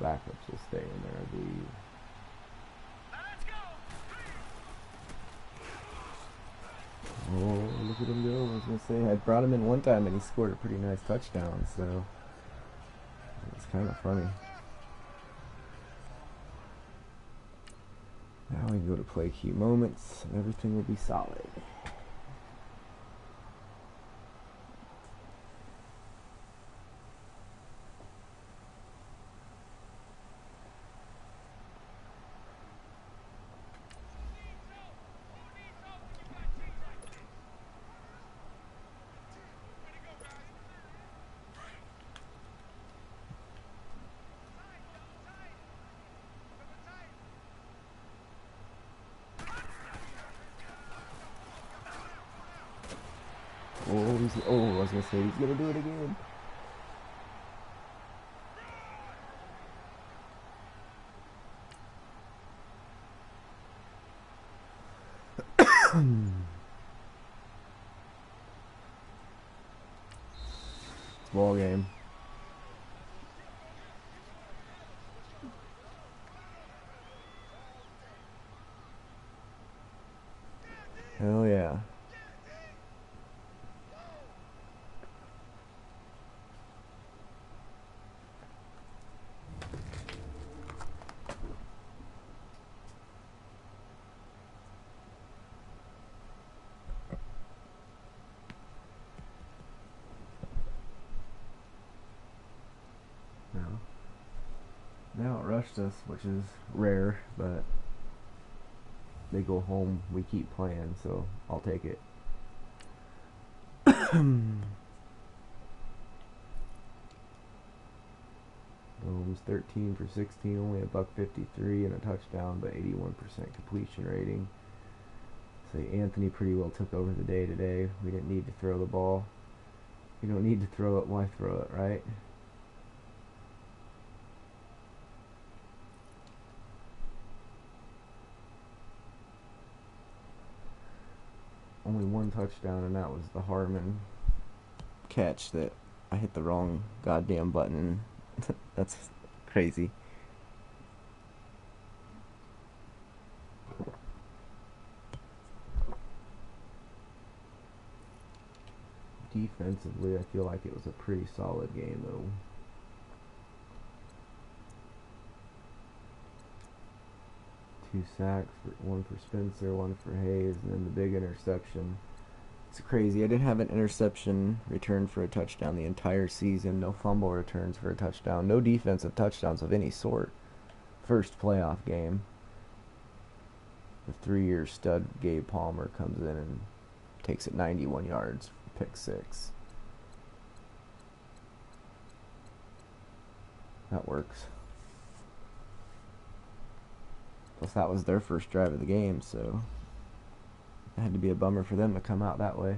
backups will stay in there, I believe. Oh, look at him go. I was going to say, I brought him in one time and he scored a pretty nice touchdown, so it's kind of funny. Now we can go to play key moments and everything will be solid. Oh, I was gonna say he's gonna do it again. It's ball game. Hell yeah. Now it rushed us, which is rare, but they go home, we keep playing, so I'll take it. Holmes 13 for 16, only a $1.53 and a touchdown, but 81% completion rating. So Anthony pretty well took over the day today. We didn't need to throw the ball. You don't need to throw it, why throw it, right? Only one touchdown, and that was the Harmon catch that I hit the wrong goddamn button. That's crazy. Defensively, I feel like it was a pretty solid game, though. Two sacks, one for Spencer, one for Hayes, and then the big interception. It's crazy. I didn't have an interception return for a touchdown the entire season. No fumble returns for a touchdown. No defensive touchdowns of any sort. First playoff game. The 3-year stud Gabe Palmer comes in and takes it 91 yards for pick 6. That works. Plus that was their first drive of the game, so it had to be a bummer for them to come out that way.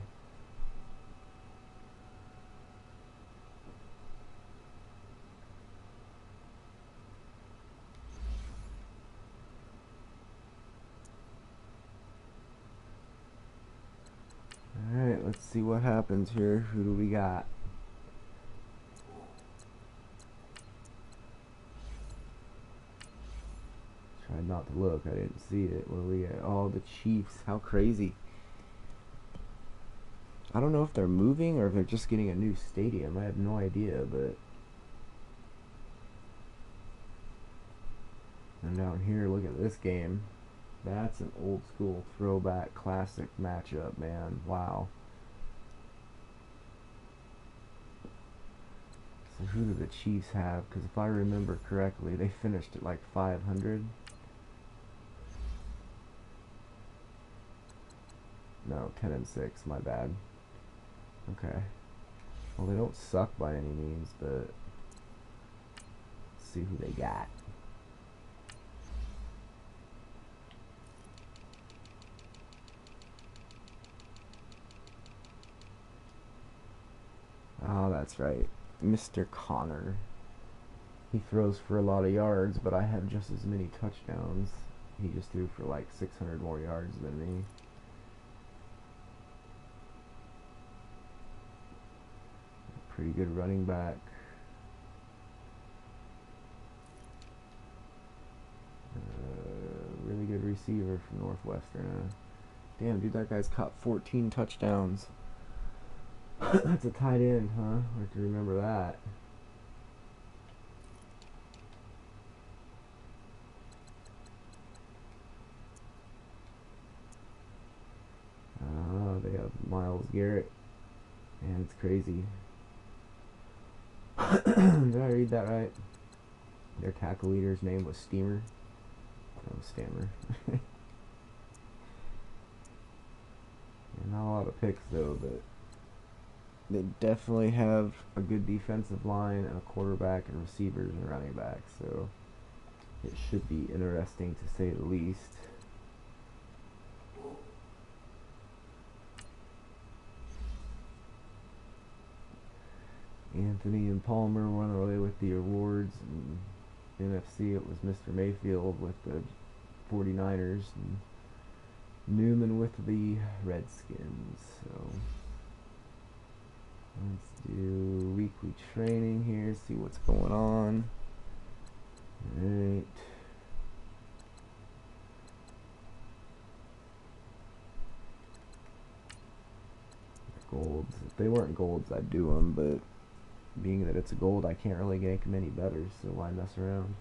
Alright, let's see what happens here. Who do we got? Tried not to look. I didn't see it. What do we got? Oh, the Chiefs. How crazy. I don't know if they're moving or if they're just getting a new stadium. I have no idea, but... And down here, look at this game. That's an old school throwback classic matchup, man. Wow. So who do the Chiefs have? Because if I remember correctly, they finished at like 500. No, 10-6, my bad. Okay. Well, they don't suck by any means, but let's see who they got. Oh, that's right. Mr. Connor. He throws for a lot of yards, but I have just as many touchdowns. He just threw for like 600 more yards than me. Pretty good running back. Really good receiver from Northwestern. Damn, dude, that guy's caught 14 touchdowns. That's a tight end, huh? I have to remember that. They have Myles Garrett. Man, it's crazy. Did I read that right? Their tackle leader's name was Steamer. No, Stammer. Not a lot of picks though, but they definitely have a good defensive line and a quarterback and receivers and running back, so it should be interesting to say the least. Anthony and Palmer run away with the awards, and NFC it was Mr. Mayfield with the 49ers and Newman with the Redskins. So let's do weekly training here, see what's going on. Alright. Golds. If they weren't golds, I'd do them, but being that it's a gold, I can't really make them any better, so why mess around?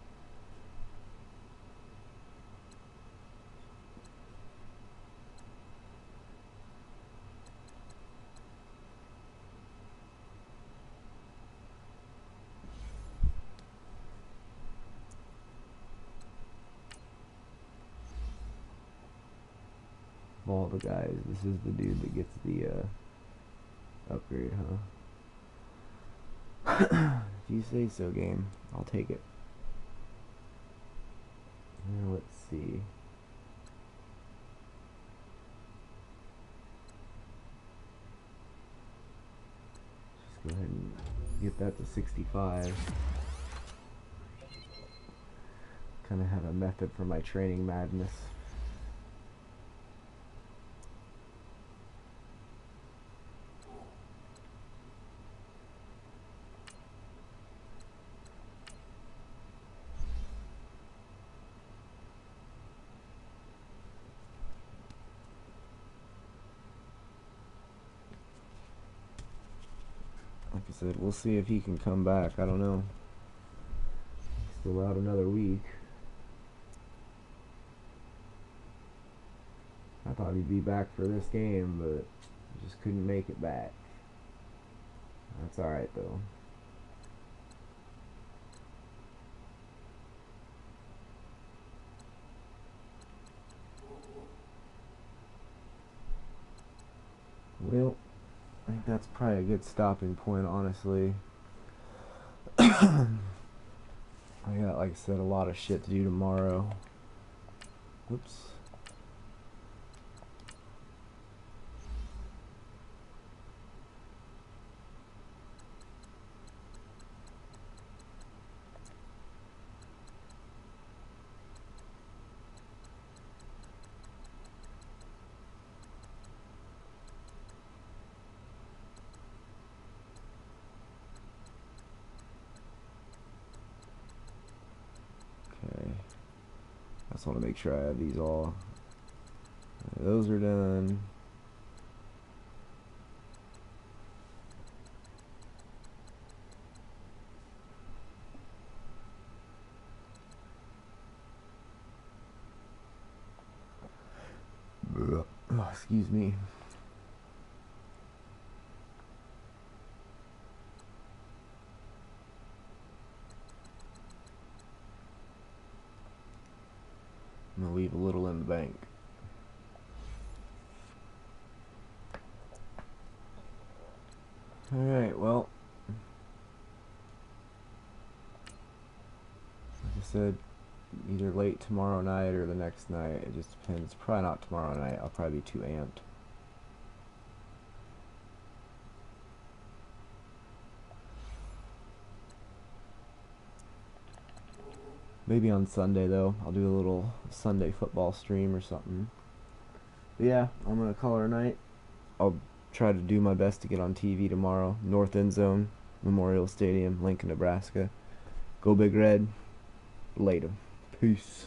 Of all the guys, this is the dude that gets the upgrade, huh? If you say so, game. I'll take it. Now let's see. Just go ahead and get that to 65. Kind of have a method for my training madness. Like I said, we'll see if he can come back. I don't know. He's still out another week. I thought he'd be back for this game, but he just couldn't make it back. That's alright, though. Well, I think that's probably a good stopping point, honestly. I got, like I said, a lot of shit to do tomorrow. Whoops. I just want to make sure I have these all. Those are done. Oh, excuse me. I'm going to leave a little in the bank. Alright, well, like I said, either late tomorrow night or the next night. It just depends. Probably not tomorrow night. I'll probably be too amped. Maybe on Sunday, though. I'll do a little Sunday football stream or something. But yeah, I'm going to call it a night. I'll try to do my best to get on TV tomorrow. North End Zone, Memorial Stadium, Lincoln, Nebraska. Go Big Red. Later. Peace.